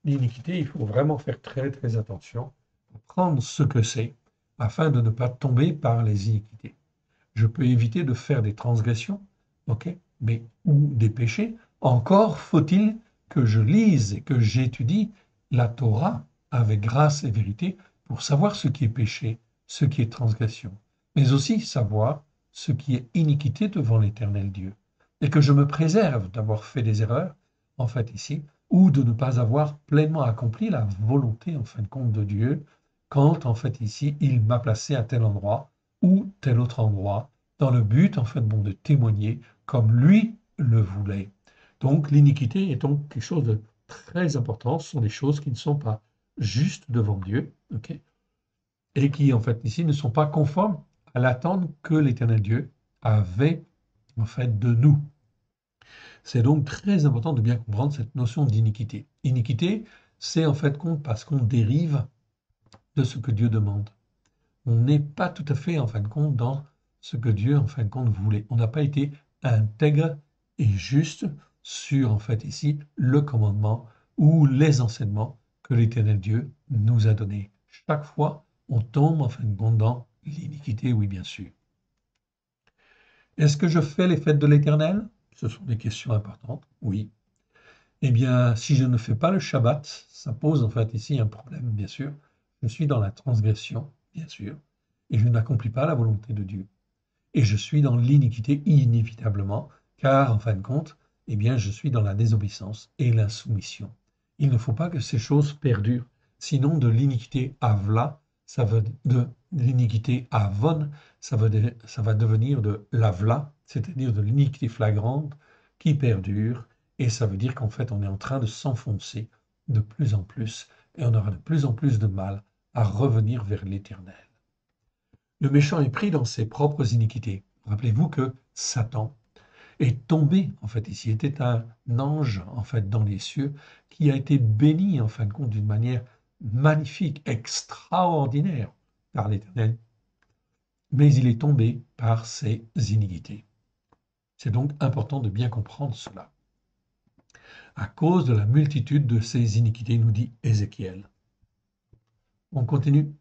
l'iniquité, il faut vraiment faire très très attention, prendre ce que c'est, afin de ne pas tomber par les iniquités. Je peux éviter de faire des transgressions, ok, mais ou des péchés. Encore faut-il que je lise et que j'étudie la Torah avec grâce et vérité pour savoir ce qui est péché, ce qui est transgression, mais aussi savoir ce qui est iniquité devant l'Éternel Dieu, et que je me préserve d'avoir fait des erreurs, en fait ici, ou de ne pas avoir pleinement accompli la volonté, en fin de compte, de Dieu, quand, en fait ici, il m'a placé à tel endroit ou tel autre endroit, dans le but, en fait, bon, de témoigner comme lui le voulait. Donc, l'iniquité est donc quelque chose de très important. Ce sont des choses qui ne sont pas justes devant Dieu, ok, et qui, en fait, ici, ne sont pas conformes à l'attente que l'Éternel Dieu avait, en fait, de nous. C'est donc très important de bien comprendre cette notion d'iniquité. Iniquité, c'est en fait compte parce qu'on dérive de ce que Dieu demande. On n'est pas tout à fait, en fin de compte, dans ce que Dieu, en fin de compte, voulait. On n'a pas été intègre et juste sur, en fait, ici, le commandement ou les enseignements que l'Éternel Dieu nous a donnés. Chaque fois, on tombe en fin de compte dans l'iniquité, oui bien sûr. Est-ce que je fais les fêtes de l'Éternel? Ce sont des questions importantes, oui. Eh bien, si je ne fais pas le Shabbat, ça pose en fait ici un problème, bien sûr. Je suis dans la transgression, bien sûr, et je n'accomplis pas la volonté de Dieu. Et je suis dans l'iniquité inévitablement, car en fin de compte, eh bien, je suis dans la désobéissance et l'insoumission. Il ne faut pas que ces choses perdurent, sinon de l'iniquité avla, ça veut de l'iniquité avon, ça va devenir de l'avla, c'est-à-dire de l'iniquité flagrante qui perdure, et ça veut dire qu'en fait on est en train de s'enfoncer de plus en plus, et on aura de plus en plus de mal à revenir vers l'Éternel. Le méchant est pris dans ses propres iniquités. Rappelez-vous que Satan est tombé, en fait, ici, était un ange, en fait, dans les cieux, qui a été béni, en fin de compte, d'une manière magnifique, extraordinaire par l'Éternel, mais il est tombé par ses iniquités. C'est donc important de bien comprendre cela. À cause de la multitude de ses iniquités, nous dit Ézéchiel. On continue.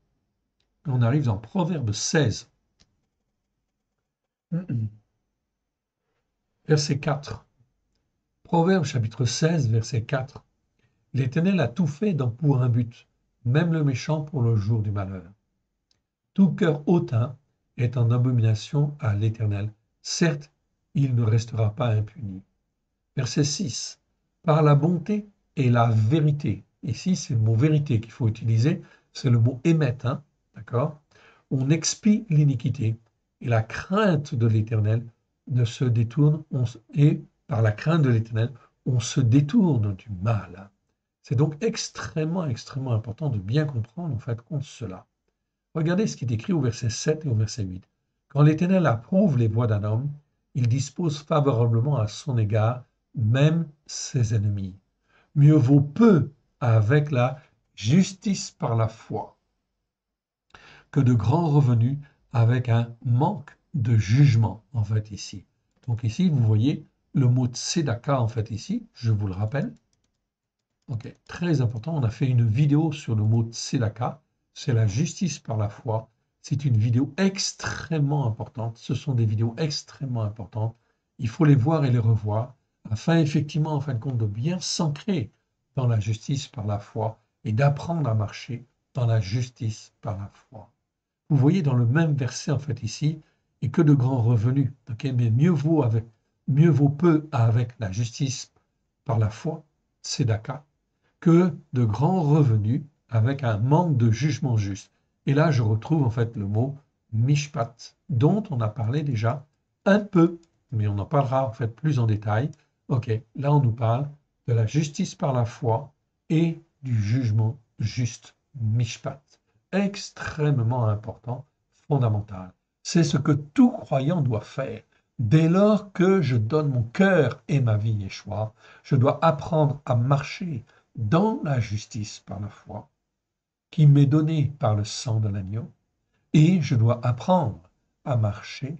On arrive dans Proverbe 16. Verset 4. Proverbe chapitre 16, verset 4. L'Éternel a tout fait pour un but, même le méchant pour le jour du malheur. Tout cœur hautain est en abomination à l'Éternel. Certes, il ne restera pas impuni. Verset 6. Par la bonté et la vérité. Ici, c'est le mot vérité qu'il faut utiliser. C'est le mot émettre, hein, d'accord? On expie l'iniquité et la crainte de l'Éternel ne se détourne et par la crainte de l'Éternel, on se détourne du mal. C'est donc extrêmement, extrêmement important de bien comprendre en fait compte cela. Regardez ce qui est écrit au verset 7 et au verset 8. Quand l'Éternel approuve les voies d'un homme, il dispose favorablement à son égard même ses ennemis. Mieux vaut peu avec la justice par la foi que de grands revenus avec un manque de jugement, en fait, ici. Donc ici, vous voyez le mot tzedaka, en fait, ici, je vous le rappelle. Ok, très important, on a fait une vidéo sur le mot tzedaka, c'est la justice par la foi. C'est une vidéo extrêmement importante, ce sont des vidéos extrêmement importantes. Il faut les voir et les revoir, afin effectivement, en fin de compte, de bien s'ancrer dans la justice par la foi et d'apprendre à marcher dans la justice par la foi. Vous voyez dans le même verset, en fait, ici, et que de grands revenus. Okay, mais mieux vaut peu avec la justice par la foi, tzedaka, que de grands revenus avec un manque de jugement juste. Et là, je retrouve en fait le mot mishpat, dont on a parlé déjà un peu, mais on en parlera en fait plus en détail. Ok, là on nous parle de la justice par la foi et du jugement juste, mishpat. Extrêmement important, fondamental. C'est ce que tout croyant doit faire. Dès lors que je donne mon cœur et ma vie, Yeshua, je dois apprendre à marcher dans la justice par la foi qui m'est donnée par le sang de l'agneau, et je dois apprendre à marcher,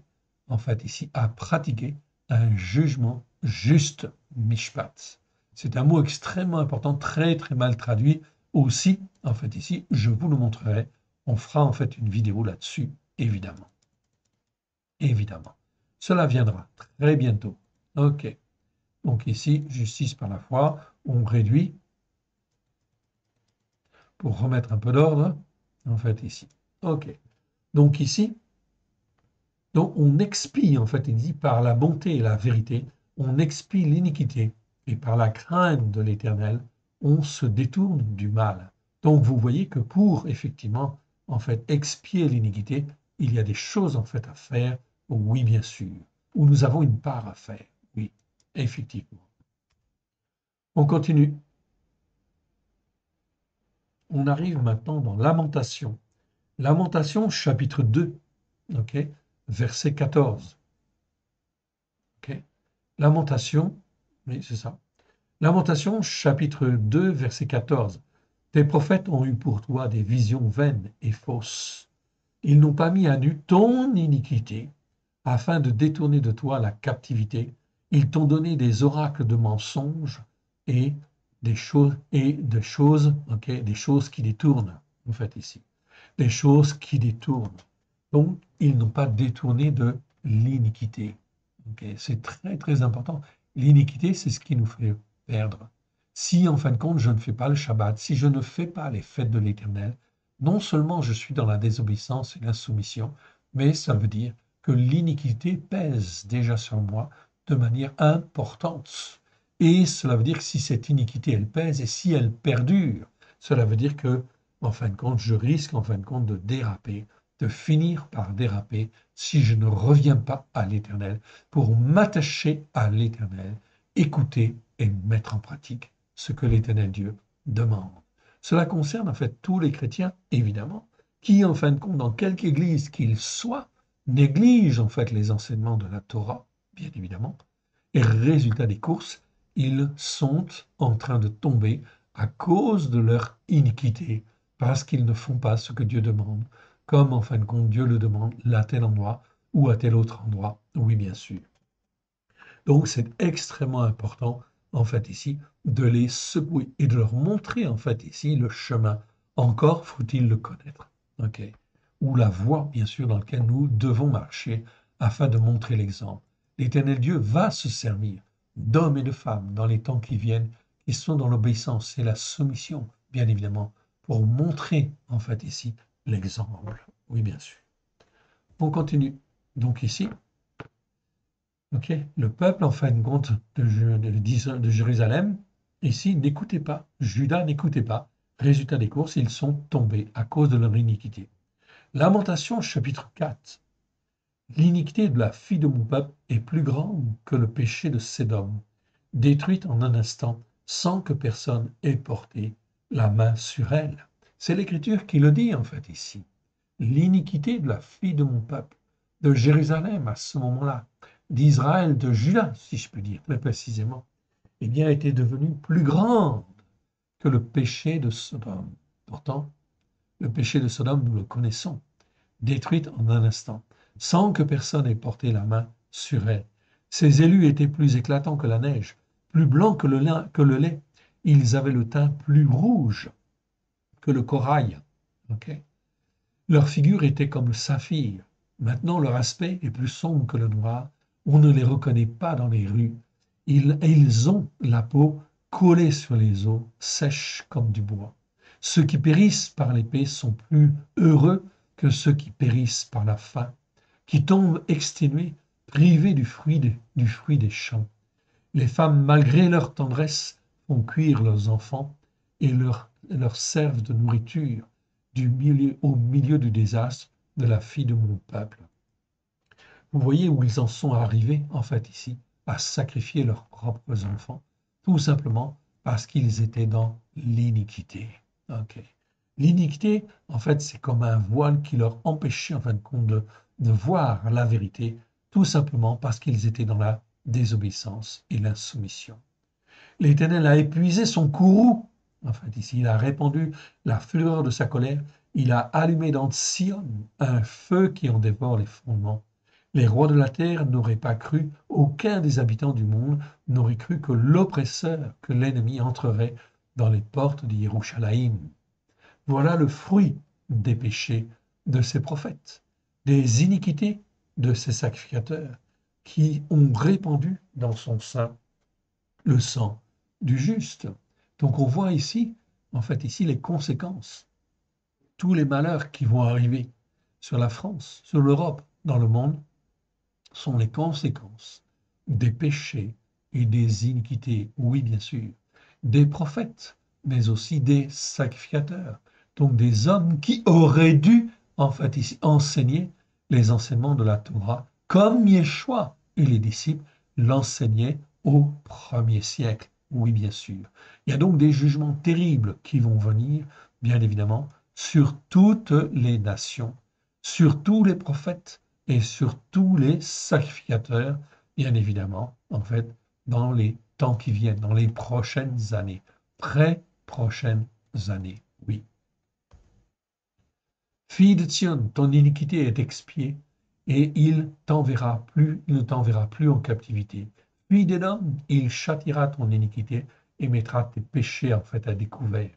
en fait ici, à pratiquer un jugement juste, mishpat. C'est un mot extrêmement important, très très mal traduit aussi, en fait ici, je vous le montrerai, on fera en fait une vidéo là-dessus, évidemment. Évidemment. Cela viendra très bientôt. Ok. Donc ici, justice par la foi, on réduit pour remettre un peu d'ordre, en fait, ici. OK. Donc ici, donc on expie, en fait, il dit, par la bonté et la vérité, on expie l'iniquité, et par la crainte de l'Éternel, on se détourne du mal. Donc vous voyez que pour, effectivement, en fait, expier l'iniquité, il y a des choses, en fait, à faire, oui, bien sûr, où nous avons une part à faire, oui, effectivement. On continue. On arrive maintenant dans Lamentation. Lamentation, chapitre 2, okay, verset 14. Okay. Lamentation, oui, c'est ça. Lamentation, chapitre 2, verset 14. Tes prophètes ont eu pour toi des visions vaines et fausses. Ils n'ont pas mis à nu ton iniquité, afin de détourner de toi la captivité. Ils t'ont donné des oracles de mensonges et des choses et des choses, ok, des choses qui détournent, en fait, ici. Des choses qui détournent. Donc, ils n'ont pas détourné de l'iniquité. Okay, c'est très, très important. L'iniquité, c'est ce qui nous fait perdre. Si, en fin de compte, je ne fais pas le Shabbat, si je ne fais pas les fêtes de l'Éternel, non seulement je suis dans la désobéissance et l'insoumission, mais ça veut dire que l'iniquité pèse déjà sur moi de manière importante. Et cela veut dire que si cette iniquité, elle pèse et si elle perdure, cela veut dire que, en fin de compte, je risque, en fin de compte, de déraper, de finir par déraper si je ne reviens pas à l'Éternel pour m'attacher à l'Éternel, écouter et mettre en pratique ce que l'Éternel Dieu demande. Cela concerne en fait tous les chrétiens, évidemment, qui, en fin de compte, dans quelque église qu'ils soient, négligent en fait les enseignements de la Torah, bien évidemment, et résultat des courses, ils sont en train de tomber à cause de leur iniquité, parce qu'ils ne font pas ce que Dieu demande, comme en fin de compte Dieu le demande à tel endroit ou à tel autre endroit. Oui, bien sûr. Donc c'est extrêmement important, en fait, ici, de les secouer et de leur montrer, en fait, ici, le chemin. Encore faut-il le connaître. OK? Ou la voie, bien sûr, dans laquelle nous devons marcher afin de montrer l'exemple. L'Éternel Dieu va se servir d'hommes et de femmes dans les temps qui viennent, qui sont dans l'obéissance et la soumission, bien évidemment, pour montrer, en fait, ici, l'exemple. Oui, bien sûr. On continue. Donc ici, ok, le peuple, en fin de compte, de Jérusalem, ici, n'écoutez pas. Judas n'écoutait pas. Résultat des courses, ils sont tombés à cause de leur iniquité. Lamentation, chapitre 4. L'iniquité de la fille de mon peuple est plus grande que le péché de Sédom, détruite en un instant, sans que personne ait porté la main sur elle. C'est l'Écriture qui le dit, en fait, ici. L'iniquité de la fille de mon peuple, de Jérusalem à ce moment-là, d'Israël, de Juda, si je peux dire très précisément, eh bien, était devenue plus grande que le péché de Sodome. Pourtant, le péché de Sodome, nous le connaissons, détruite en un instant, sans que personne ait porté la main sur elle. Ses élus étaient plus éclatants que la neige, plus blancs que le lait. Ils avaient le teint plus rouge que le corail. Okay. Leur figure était comme le saphir. Maintenant, leur aspect est plus sombre que le noir. On ne les reconnaît pas dans les rues. Ils ont la peau collée sur les os, sèche comme du bois. Ceux qui périssent par l'épée sont plus heureux que ceux qui périssent par la faim, qui tombent exténués, privés du fruit des champs. Les femmes, malgré leur tendresse, font cuire leurs enfants et leur servent de nourriture au milieu du désastre de la fille de mon peuple. Vous voyez où ils en sont arrivés, en fait, ici, à sacrifier leurs propres enfants, tout simplement parce qu'ils étaient dans l'iniquité. Okay. L'iniquité, en fait, c'est comme un voile qui leur empêchait, en fin de compte, de voir la vérité, tout simplement parce qu'ils étaient dans la désobéissance et l'insoumission. L'Éternel a épuisé son courroux. En fait, ici, il a répandu la fureur de sa colère. Il a allumé dans Sion un feu qui en dévore les fondements. Les rois de la terre n'auraient pas cru, aucun des habitants du monde n'aurait cru que l'oppresseur, que l'ennemi entrerait dans les portes de Yerushalayim. Voilà le fruit des péchés de ses prophètes, des iniquités de ses sacrificateurs qui ont répandu dans son sein le sang du juste. Donc on voit ici, en fait, ici les conséquences, tous les malheurs qui vont arriver sur la France, sur l'Europe, dans le monde, sont les conséquences des péchés et des iniquités, oui bien sûr, des prophètes, mais aussi des sacrificateurs, donc des hommes qui auraient dû, en fait, ici, enseigner les enseignements de la Torah, comme Yeshua et les disciples l'enseignaient au premier siècle. Oui, bien sûr. Il y a donc des jugements terribles qui vont venir, bien évidemment, sur toutes les nations, sur tous les prophètes et sur tous les sacrificateurs, bien évidemment, en fait, dans les temps qui viennent, dans les prochaines années, très prochaines années, oui. Fille de Sion, ton iniquité est expiée, et il ne t'enverra plus en captivité. Fille d'Édom, il châtira ton iniquité, et mettra tes péchés en fait à découvert.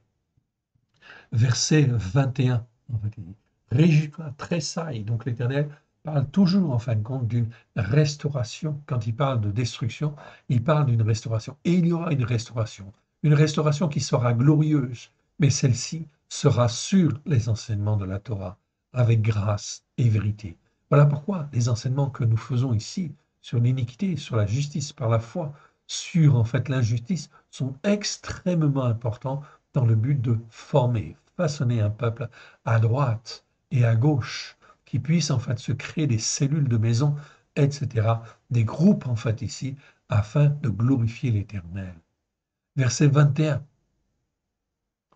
Verset 21, en fait, il dit, réjouis-toi, tressaille. Donc l'Éternel parle toujours en fin de compte d'une restauration. Quand il parle de destruction, il parle d'une restauration. Et il y aura une restauration qui sera glorieuse, mais celle-ci sera sur les enseignements de la Torah, avec grâce et vérité. Voilà pourquoi les enseignements que nous faisons ici sur l'iniquité, sur la justice par la foi, sur en fait l'injustice, sont extrêmement importants dans le but de former, façonner un peuple à droite et à gauche, qui puisse en fait se créer des cellules de maison, etc., des groupes en fait ici, afin de glorifier l'Éternel. Verset 21.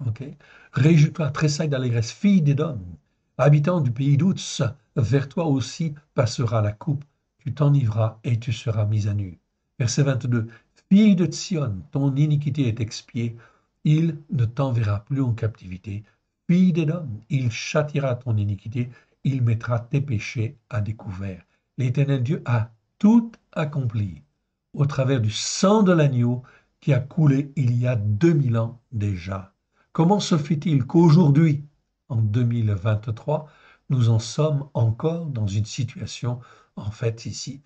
Okay. Réjouis-toi, tressaille d'allégresse, fille d'Édom, habitant du pays d'Outs, vers toi aussi passera la coupe, tu t'enivras et tu seras mise à nu. Verset 22. Fille de Sion, ton iniquité est expiée, il ne t'enverra plus en captivité. Fille d'Édom, il châtiera ton iniquité, il mettra tes péchés à découvert. L'Éternel Dieu a tout accompli au travers du sang de l'agneau qui a coulé il y a 2000 ans déjà. Comment se fait-il qu'aujourd'hui, en 2023, nous en sommes encore dans une situation, en fait, ici,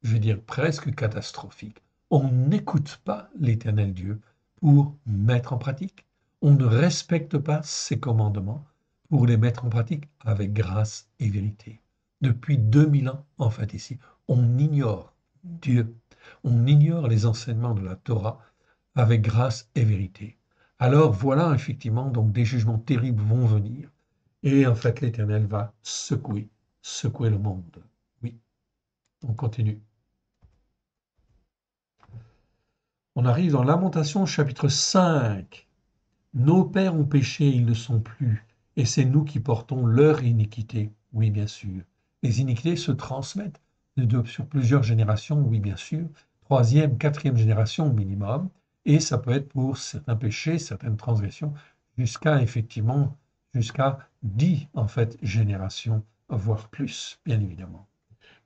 je veux dire presque catastrophique? On n'écoute pas l'Éternel Dieu pour mettre en pratique. On ne respecte pas ses commandements pour les mettre en pratique avec grâce et vérité. Depuis 2000 ans, en fait, ici, on ignore Dieu. On ignore les enseignements de la Torah avec grâce et vérité. Alors voilà, effectivement, donc des jugements terribles vont venir. Et en fait, l'Éternel va secouer le monde. Oui, on continue. On arrive dans Lamentation chapitre 5. Nos pères ont péché, ils ne sont plus, et c'est nous qui portons leur iniquité. Oui, bien sûr. Les iniquités se transmettent sur plusieurs générations, oui, bien sûr. Troisième, quatrième génération au minimum. Et ça peut être pour certains péchés, certaines transgressions, jusqu'à 10 en fait générations, voire plus, bien évidemment.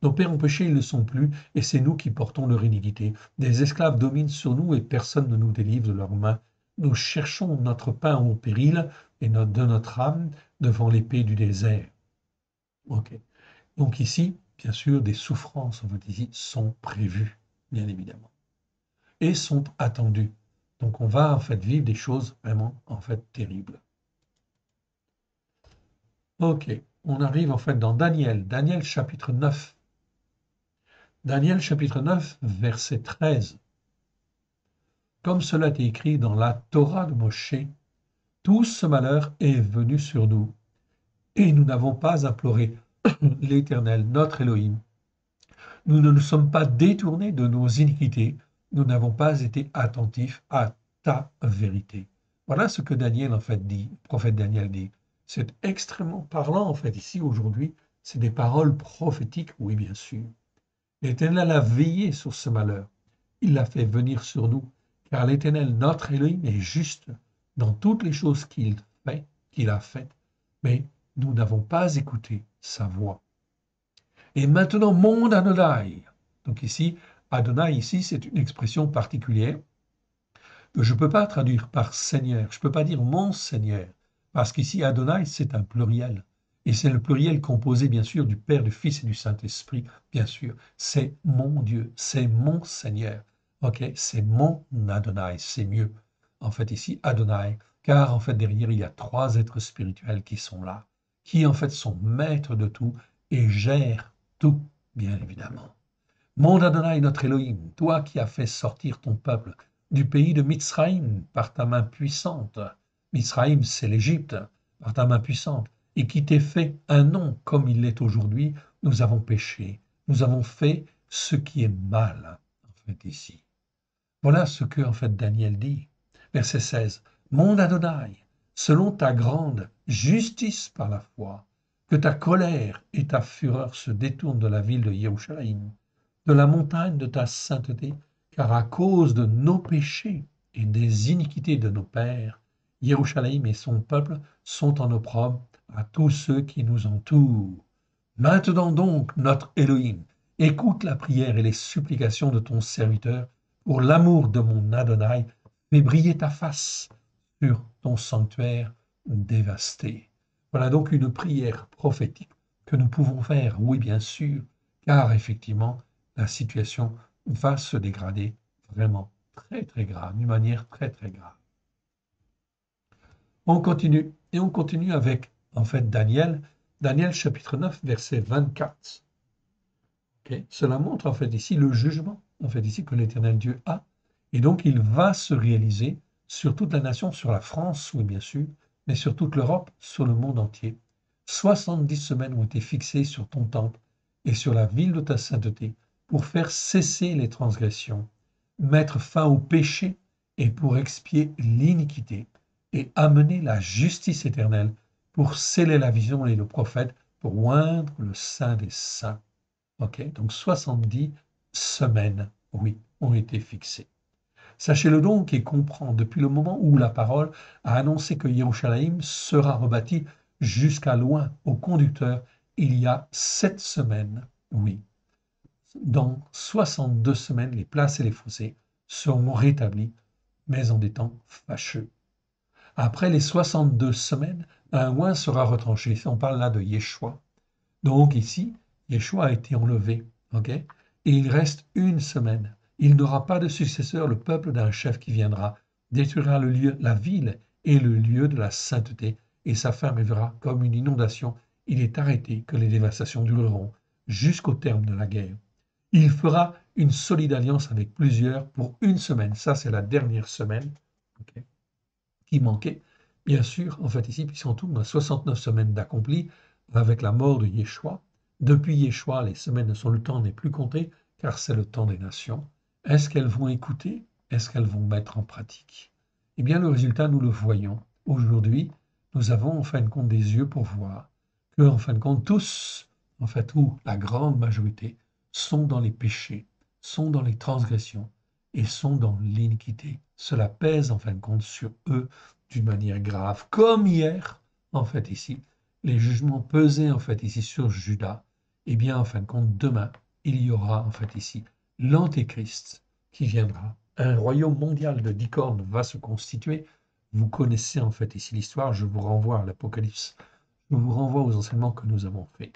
Nos pères ont péché, ils ne sont plus, et c'est nous qui portons leur iniquité. Des esclaves dominent sur nous et personne ne nous délivre de leurs mains. Nous cherchons notre pain au péril et de notre âme devant l'épée du désert. Ok. Donc ici, bien sûr, des souffrances, on va dire, sont prévues, bien évidemment, et sont attendues. Donc on va en fait vivre des choses vraiment en fait terribles. Ok, on arrive en fait dans Daniel chapitre 9. Daniel chapitre 9, verset 13. Comme cela est écrit dans la Torah de Moshe, tout ce malheur est venu sur nous, et nous n'avons pas imploré l'Éternel, notre Élohim. Nous ne nous sommes pas détournés de nos iniquités, nous n'avons pas été attentifs à ta vérité. Voilà ce que Daniel en fait dit, le prophète Daniel dit. C'est extrêmement parlant en fait ici aujourd'hui, c'est des paroles prophétiques, oui bien sûr. L'Éternel a veillé sur ce malheur, il l'a fait venir sur nous, car l'Éternel, notre Élohim, est juste dans toutes les choses qu'il a faites, mais nous n'avons pas écouté sa voix. Et maintenant, mon Adonai. Donc ici, Adonai, ici, c'est une expression particulière que je ne peux pas traduire par Seigneur. Je ne peux pas dire mon Seigneur, parce qu'ici, Adonai, c'est un pluriel. Et c'est le pluriel composé, bien sûr, du Père, du Fils et du Saint-Esprit, bien sûr. C'est mon Dieu, c'est mon Seigneur. Ok, c'est mon Adonai, c'est mieux. En fait, ici, Adonai, car en fait, derrière, il y a 3 êtres spirituels qui sont là, qui en fait sont maîtres de tout et gèrent tout, bien évidemment. Mon Adonai, notre Elohim, toi qui as fait sortir ton peuple du pays de Mitzraïm par ta main puissante. Mitzraïm, c'est l'Égypte, par ta main puissante, et qui t'ait fait un nom comme il l'est aujourd'hui, nous avons péché, nous avons fait ce qui est mal, en fait, ici. Voilà ce que, en fait, Daniel dit. Verset 16. Mon Adonai, selon ta grande justice par la foi, que ta colère et ta fureur se détournent de la ville de Yerushalayim, de la montagne de ta sainteté, car à cause de nos péchés et des iniquités de nos pères, Yerushalayim et son peuple sont en opprobre à tous ceux qui nous entourent. Maintenant donc, notre Elohim, écoute la prière et les supplications de ton serviteur pour l'amour de mon Adonai, Fais briller ta face sur ton sanctuaire dévasté. Voilà donc une prière prophétique que nous pouvons faire, oui bien sûr, car effectivement, la situation va se dégrader vraiment très très grave, d'une manière très très grave. On continue, et on continue avec, en fait, Daniel, Daniel chapitre 9, verset 24. Okay. Cela montre, en fait, ici le jugement, en fait, ici que l'Éternel Dieu a, et donc il va se réaliser sur toute la nation, sur la France, oui, bien sûr, mais sur toute l'Europe, sur le monde entier. 70 semaines ont été fixées sur ton temple et sur la ville de ta sainteté pour faire cesser les transgressions, mettre fin au péché et pour expier l'iniquité et amener la justice éternelle pour sceller la vision et le prophète, pour oindre le Saint des Saints. Ok, donc 70 semaines, oui, ont été fixées. Sachez-le donc et comprends, depuis le moment où la parole a annoncé que Yerushalayim sera rebâti jusqu'à loin au conducteur, il y a 7 semaines, oui. Dans 62 semaines, les places et les fossés seront rétablis, mais en des temps fâcheux. Après les 62 semaines, un oint sera retranché. On parle là de Yeshua. Donc ici, Yeshua a été enlevé. Ok, et il reste une semaine. Il n'aura pas de successeur, le peuple d'un chef qui viendra, détruira le lieu, la ville et le lieu de la sainteté, et sa fin arrivera comme une inondation. Il est arrêté que les dévastations dureront jusqu'au terme de la guerre. Il fera une solide alliance avec plusieurs pour une semaine. Ça, c'est la dernière semaine. Ok, qui manquait, bien sûr, en fait ici, puisqu'en tout, on a 69 semaines d'accompli avec la mort de Yeshua. Depuis Yeshua, les semaines de son temps n'est plus compté, car c'est le temps des nations. Est-ce qu'elles vont écouter? Est-ce qu'elles vont mettre en pratique? Eh bien, le résultat, nous le voyons. Aujourd'hui, nous avons en fin de compte des yeux pour voir que, en fin de compte, tous, en fait, ou la grande majorité, sont dans les péchés, sont dans les transgressions et sont dans l'iniquité. Cela pèse, en fin de compte, sur eux d'une manière grave, comme hier, en fait, ici, les jugements pesaient, en fait, ici, sur Judas. Eh bien, en fin de compte, demain, il y aura, en fait, ici, l'Antéchrist qui viendra. Un royaume mondial de 10 cornes va se constituer. Vous connaissez, en fait, ici l'histoire. Je vous renvoie à l'Apocalypse. Je vous renvoie aux enseignements que nous avons faits.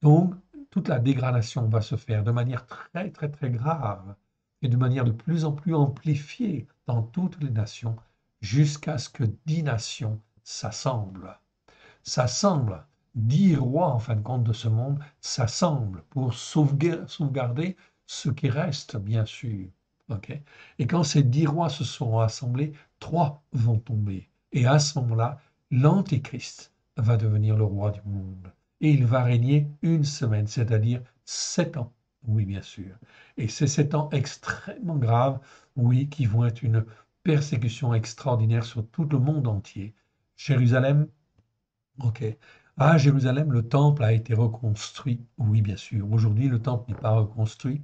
Donc, toute la dégradation va se faire de manière très, très, très grave et de manière de plus en plus amplifiée dans toutes les nations, jusqu'à ce que 10 nations s'assemblent. S'assemblent, 10 rois, en fin de compte, de ce monde s'assemblent pour sauvegarder ce qui reste, bien sûr. Okay. Et quand ces 10 rois se seront assemblés, 3 vont tomber. Et à ce moment-là, l'Antéchrist va devenir le roi du monde. Et il va régner une semaine, c'est-à-dire 7 ans. Oui, bien sûr. Et ces 7 ans extrêmement graves, oui, qui vont être une persécution extraordinaire sur tout le monde entier. Jérusalem, ok. À Jérusalem, le temple a été reconstruit. Oui, bien sûr. Aujourd'hui, le temple n'est pas reconstruit.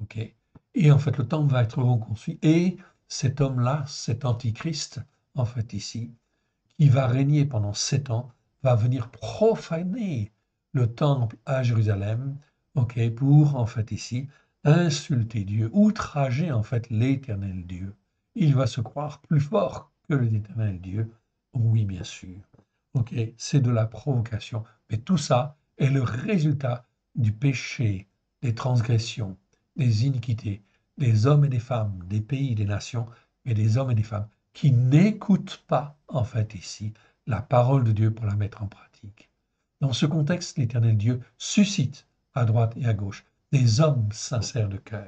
Ok. Et en fait, le temple va être reconstruit. Et cet homme-là, cet antichrist, en fait, ici, qui va régner pendant 7 ans, va venir profaner le temple à Jérusalem, ok, pour, en fait, ici, insulter Dieu, outrager, en fait, l'éternel Dieu. Il va se croire plus fort que l'éternel Dieu. Oui, bien sûr. Ok, c'est de la provocation. Mais tout ça est le résultat du péché, des transgressions, des iniquités, des hommes et des femmes, des pays, des nations, mais des hommes et des femmes qui n'écoutent pas, en fait, ici, la parole de Dieu pour la mettre en pratique. Dans ce contexte, l'Éternel Dieu suscite à droite et à gauche des hommes sincères de cœur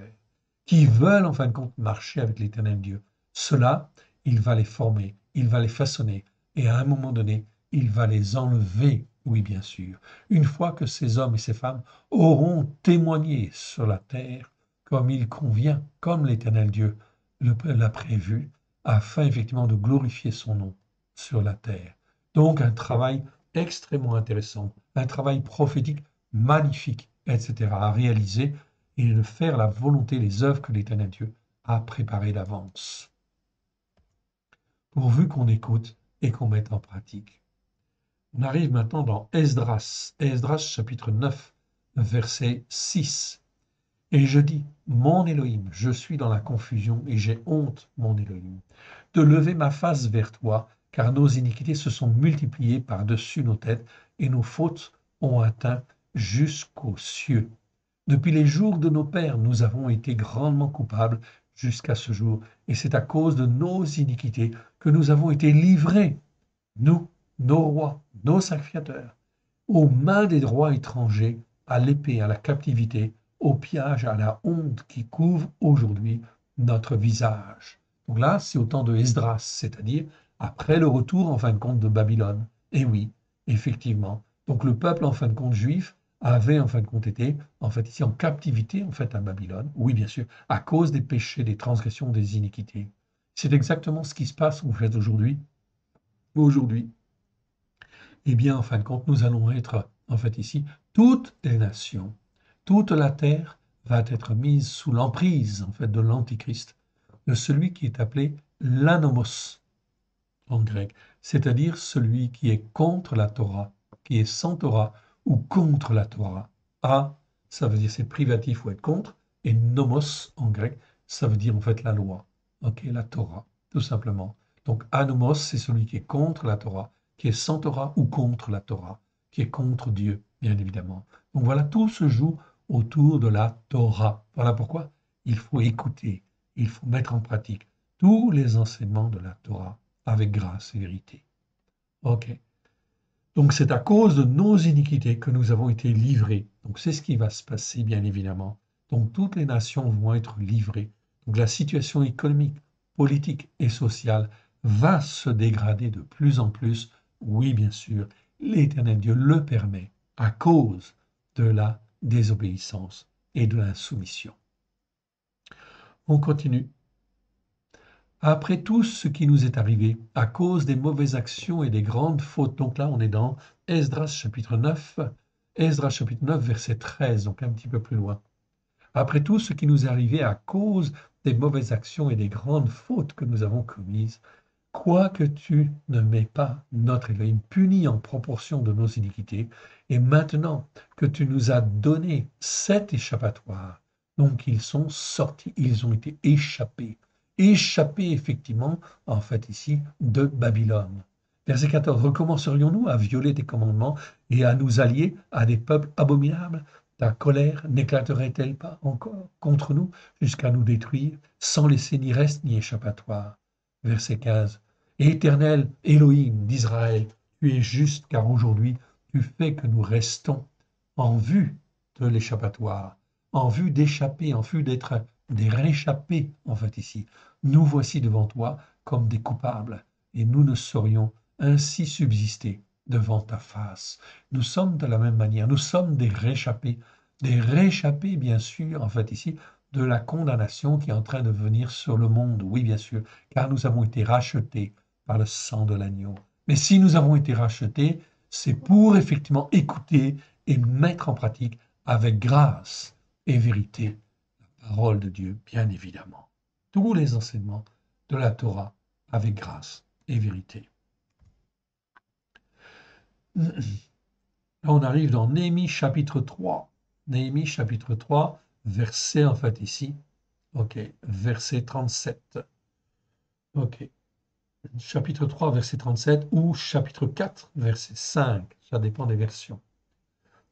qui veulent, en fin de compte, marcher avec l'Éternel Dieu. Cela, il va les former, il va les façonner, et à un moment donné, il va les enlever, oui, bien sûr, une fois que ces hommes et ces femmes auront témoigné sur la terre comme il convient, comme l'Éternel Dieu l'a prévu, afin effectivement de glorifier son nom sur la terre. Donc un travail extrêmement intéressant, un travail prophétique magnifique, etc. à réaliser et de faire la volonté, les œuvres que l'Éternel Dieu a préparées d'avance. Pourvu qu'on écoute et qu'on mette en pratique. On arrive maintenant dans Esdras, Esdras chapitre 9, verset 6. Et je dis, mon Élohim, je suis dans la confusion et j'ai honte, mon Élohim. de lever ma face vers toi, car nos iniquités se sont multipliées par-dessus nos têtes et nos fautes ont atteint jusqu'aux cieux. Depuis les jours de nos pères, nous avons été grandement coupables jusqu'à ce jour, et c'est à cause de nos iniquités que nous avons été livrés, nous, nos rois, nos sacrificateurs, aux mains des rois étrangers, à l'épée, à la captivité, au pillage, à la honte qui couvre aujourd'hui notre visage. Donc là, c'est au temps de Esdras, c'est-à-dire après le retour, en fin de compte, de Babylone. Et oui, effectivement. Donc le peuple, en fin de compte, juif, avait, en fin de compte, été, en fait, ici en captivité, en fait, à Babylone. Oui, bien sûr, à cause des péchés, des transgressions, des iniquités. C'est exactement ce qui se passe, en fait, aujourd'hui. Aujourd'hui, eh bien, en fin de compte, nous allons être, en fait, ici, toutes les nations, toute la terre va être mise sous l'emprise, en fait, de l'Antichrist, de celui qui est appelé l'anomos en grec, c'est-à-dire celui qui est contre la Torah, qui est sans Torah ou contre la Torah. A, ça veut dire c'est privatif ou être contre, et nomos en grec, ça veut dire en fait la loi, ok, la Torah, tout simplement. Donc anomos, c'est celui qui est contre la Torah, qui est sans Torah ou contre la Torah, qui est contre Dieu, bien évidemment. Donc voilà, tout se joue autour de la Torah. Voilà pourquoi il faut écouter, il faut mettre en pratique tous les enseignements de la Torah avec grâce et vérité. Ok. Donc c'est à cause de nos iniquités que nous avons été livrés. Donc c'est ce qui va se passer, bien évidemment. Donc toutes les nations vont être livrées. Donc la situation économique, politique et sociale va se dégrader de plus en plus. Oui, bien sûr, l'Éternel Dieu le permet à cause de la désobéissance et de l'insoumission. On continue. Après tout ce qui nous est arrivé, à cause des mauvaises actions et des grandes fautes, donc là on est dans Esdras chapitre 9, verset 13, donc un petit peu plus loin. Après tout ce qui nous est arrivé à cause des mauvaises actions et des grandes fautes que nous avons commises, quoique tu ne m'aies pas, notre Élohim, puni en proportion de nos iniquités, et maintenant que tu nous as donné cet échappatoire, donc ils sont sortis, ils ont été échappés effectivement, en fait ici, de Babylone. Verset 14, recommencerions-nous à violer tes commandements et à nous allier à des peuples abominables? Ta colère n'éclaterait-elle pas encore contre nous jusqu'à nous détruire, sans laisser ni reste ni échappatoire? Verset 15, Éternel Élohim d'Israël, tu es juste car aujourd'hui tu fais que nous restons en vue de l'échappatoire, en vue d'échapper, en vue d'être des réchappés, en fait ici. Nous voici devant toi comme des coupables, et nous ne saurions ainsi subsister devant ta face. Nous sommes de la même manière, nous sommes des réchappés bien sûr, en fait ici, de la condamnation qui est en train de venir sur le monde, oui bien sûr, car nous avons été rachetés par le sang de l'agneau. Mais si nous avons été rachetés, c'est pour effectivement écouter et mettre en pratique avec grâce et vérité la parole de Dieu, bien évidemment. Tous les enseignements de la Torah avec grâce et vérité. Là, on arrive dans Néhémie chapitre 3. Néhémie chapitre 3, verset en fait ici. Ok, verset 37. Ok. Chapitre 3, verset 37 ou chapitre 4, verset 5. Ça dépend des versions.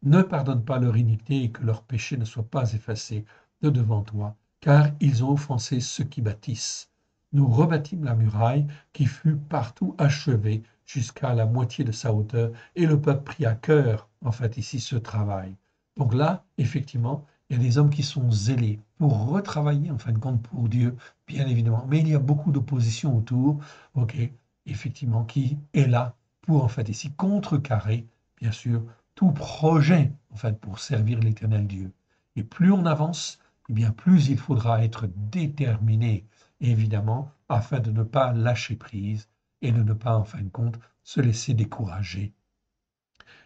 Ne pardonne pas leur iniquité et que leur péché ne soit pas effacé de devant toi, car ils ont offensé ceux qui bâtissent. Nous rebâtîmes la muraille qui fut partout achevée jusqu'à la moitié de sa hauteur, et le peuple prit à cœur, en fait, ici, ce travail. Donc là, effectivement, il y a des hommes qui sont zélés pour retravailler, en fin de compte, pour Dieu, bien évidemment. Mais il y a beaucoup d'opposition autour, ok, effectivement, qui est là pour, en fait, ici, contrecarrer, bien sûr, tout projet, en fait, pour servir l'Éternel Dieu. Et plus on avance, eh bien, plus il faudra être déterminé, évidemment, afin de ne pas lâcher prise et de ne pas, en fin de compte, se laisser décourager.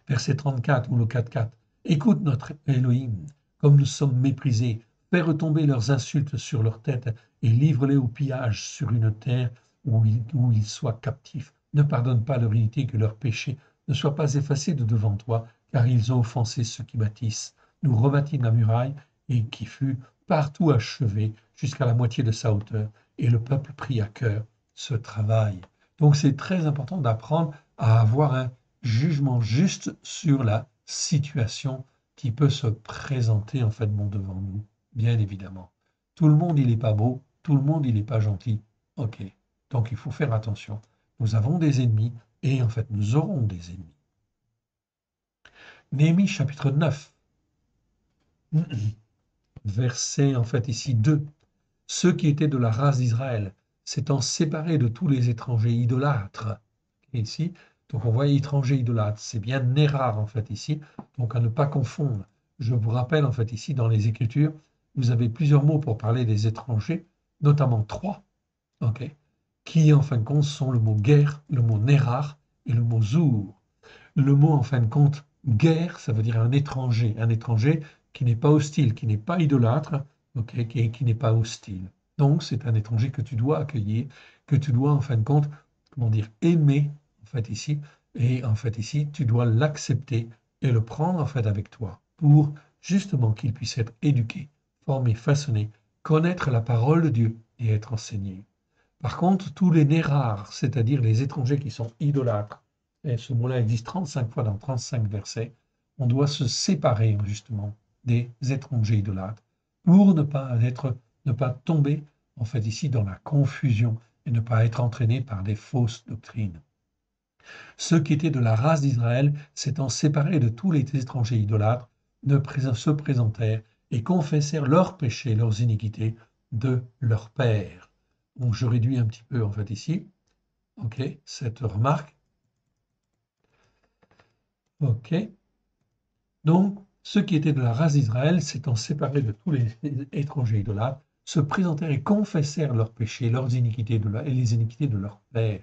Verset 34 ou le 4.4. Écoute notre Elohim, comme nous sommes méprisés, fais retomber leurs insultes sur leur tête et livre-les au pillage sur une terre où ils soient captifs. Ne pardonne pas leur iniquité, que leur péché ne soit pas effacé de devant toi, car ils ont offensé ceux qui bâtissent. Nous rebâtîmes la muraille et qui fut partout achevée jusqu'à la moitié de sa hauteur, et le peuple prit à cœur ce travail. Donc c'est très important d'apprendre à avoir un jugement juste sur la situation qui peut se présenter en fait bon devant nous, bien évidemment. Tout le monde il n'est pas beau, tout le monde il n'est pas gentil. Ok, donc il faut faire attention. Nous avons des ennemis et en fait nous aurons des ennemis. Néhémie chapitre 9, verset en fait ici 2. Ceux qui étaient de la race d'Israël, s'étant séparés de tous les étrangers idolâtres. Et ici, donc on voit étranger idolâtre, c'est bien Nérar en fait ici, donc à ne pas confondre. Je vous rappelle en fait ici dans les Écritures, vous avez plusieurs mots pour parler des étrangers, notamment trois, ok, qui en fin de compte sont le mot guerre, le mot Nérar et le mot zour. Le mot en fin de compte guerre, ça veut dire un étranger qui n'est pas hostile, qui n'est pas idolâtre, ok, qui n'est pas hostile. Donc c'est un étranger que tu dois accueillir, que tu dois en fin de compte, comment dire, aimer en fait ici, et en fait ici tu dois l'accepter et le prendre en fait avec toi pour justement qu'il puisse être éduqué, formé, façonné, connaître la parole de Dieu et être enseigné. Par contre, tous les nés rares, c'est-à-dire les étrangers qui sont idolâtres, et ce mot-là existe 35 fois dans 35 versets, on doit se séparer justement des étrangers idolâtres pour ne pas tomber en fait ici dans la confusion et ne pas être entraîné par des fausses doctrines. Ceux qui étaient de la race d'Israël, s'étant séparés de tous les étrangers idolâtres, se présentèrent et confessèrent leurs péchés, leurs iniquités de leur père. Donc je réduis un petit peu en fait ici, ok, cette remarque. Ok. Donc, ceux qui étaient de la race d'Israël, s'étant séparés de tous les étrangers idolâtres, se présentèrent et confessèrent leurs péchés, leurs iniquités et les iniquités de leur père.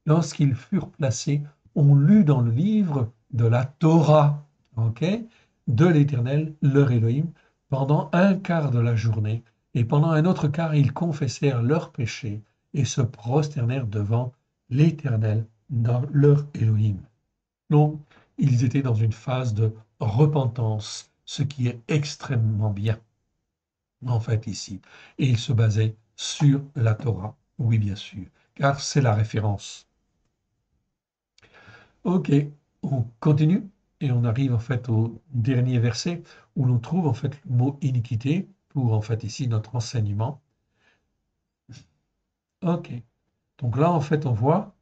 Lorsqu'ils furent placés, on lut dans le livre de la Torah, ok, de l'Éternel, leur Élohim, pendant un quart de la journée, et pendant un autre quart, ils confessèrent leurs péchés et se prosternèrent devant l'Éternel, leur Élohim. Donc, ils étaient dans une phase de repentance, ce qui est extrêmement bien, en fait, ici. Et ils se basaient sur la Torah, oui, bien sûr, car c'est la référence. Ok, on continue et on arrive en fait au dernier verset où l'on trouve en fait le mot iniquité pour en fait ici notre enseignement. Ok, donc là en fait on voit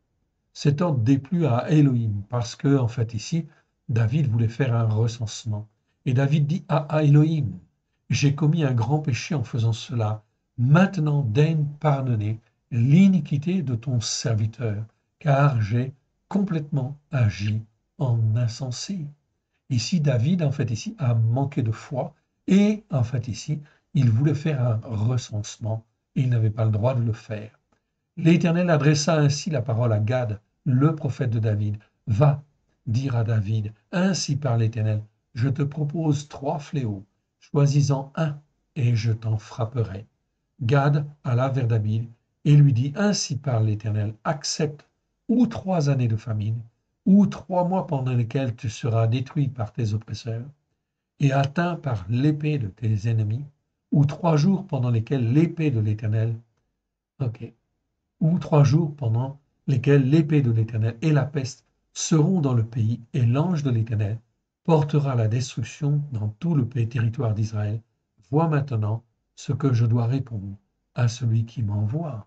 cet ordre déplut à Elohim parce que en fait ici David voulait faire un recensement et David dit à Elohim, j'ai commis un grand péché en faisant cela. Maintenant daigne pardonner l'iniquité de ton serviteur, car j'ai complètement agi en insensé. Ici, David, en fait, ici, a manqué de foi et, en fait, ici, il voulait faire un recensement et il n'avait pas le droit de le faire. L'Éternel adressa ainsi la parole à Gad, le prophète de David. Va dire à David, ainsi parle l'Éternel, je te propose trois fléaux, choisis-en un et je t'en frapperai. Gad alla vers David et lui dit, ainsi parle l'Éternel, accepte ou 3 années de famine, ou 3 mois pendant lesquels tu seras détruit par tes oppresseurs, et atteint par l'épée de tes ennemis, ou 3 jours pendant lesquels l'épée de l'Éternel, ok, ou 3 jours pendant lesquels l'épée de l'Éternel et la peste seront dans le pays, et l'ange de l'Éternel portera la destruction dans tout le pays territoire d'Israël. Vois maintenant ce que je dois répondre à celui qui m'envoie.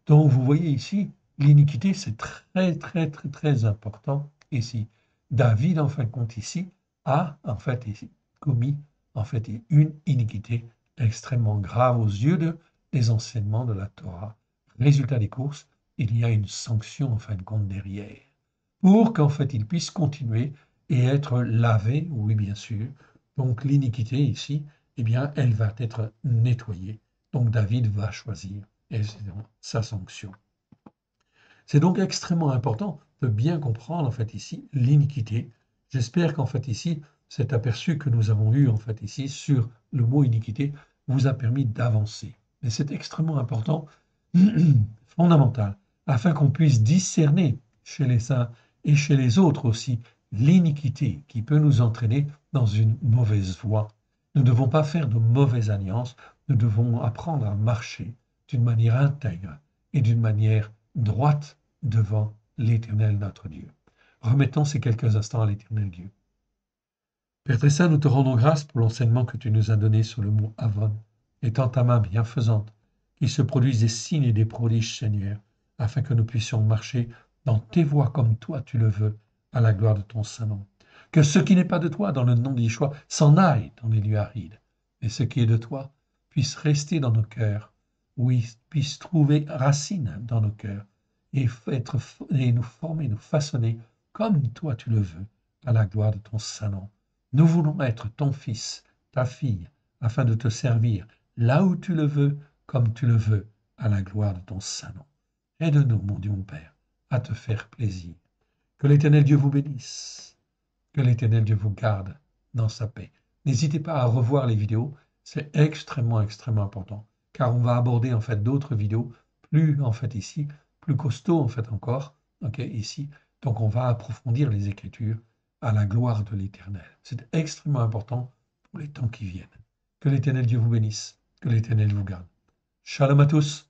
Donc vous voyez ici, l'iniquité, c'est très, très, très, très important ici. David, en fin de compte, ici, a en fait ici, commis en fait une iniquité extrêmement grave aux yeux des enseignements de la Torah. Résultat des courses, il y a une sanction en fin de compte derrière, pour qu'en fait il puisse continuer et être lavé, oui bien sûr. Donc l'iniquité ici, eh bien, elle va être nettoyée. Donc David va choisir et c'est sa sanction. C'est donc extrêmement important de bien comprendre en fait ici l'iniquité. J'espère qu'en fait ici, cet aperçu que nous avons eu en fait ici sur le mot iniquité vous a permis d'avancer. Mais c'est extrêmement important, fondamental, afin qu'on puisse discerner chez les saints et chez les autres aussi l'iniquité qui peut nous entraîner dans une mauvaise voie. Nous ne devons pas faire de mauvaises alliances, nous devons apprendre à marcher d'une manière intègre et d'une manière droite devant l'Éternel notre Dieu. Remettons ces quelques instants à l'Éternel Dieu. Père très saint, nous te rendons grâce pour l'enseignement que tu nous as donné sur le mot Avon, étant ta main bienfaisante, qu'il se produise des signes et des prodiges, Seigneur, afin que nous puissions marcher dans tes voies comme toi tu le veux, à la gloire de ton Saint-Nom. Que ce qui n'est pas de toi, dans le nom d'Yeshua, s'en aille dans les lieux arides, et ce qui est de toi puisse rester dans nos cœurs, oui, puisse trouver racine dans nos cœurs, et nous former, nous façonner comme toi tu le veux, à la gloire de ton Saint-Nom. Nous voulons être ton fils, ta fille, afin de te servir là où tu le veux, comme tu le veux, à la gloire de ton Saint-Nom. Aide-nous, mon Dieu, mon Père, à te faire plaisir. Que l'Éternel Dieu vous bénisse. Que l'Éternel Dieu vous garde dans sa paix. N'hésitez pas à revoir les vidéos, c'est extrêmement, extrêmement important, car on va aborder en fait d'autres vidéos, plus en fait ici, plus costauds en fait encore, ok, ici. Donc on va approfondir les Écritures à la gloire de l'Éternel. C'est extrêmement important pour les temps qui viennent. Que l'Éternel Dieu vous bénisse, que l'Éternel vous garde. Shalom à tous.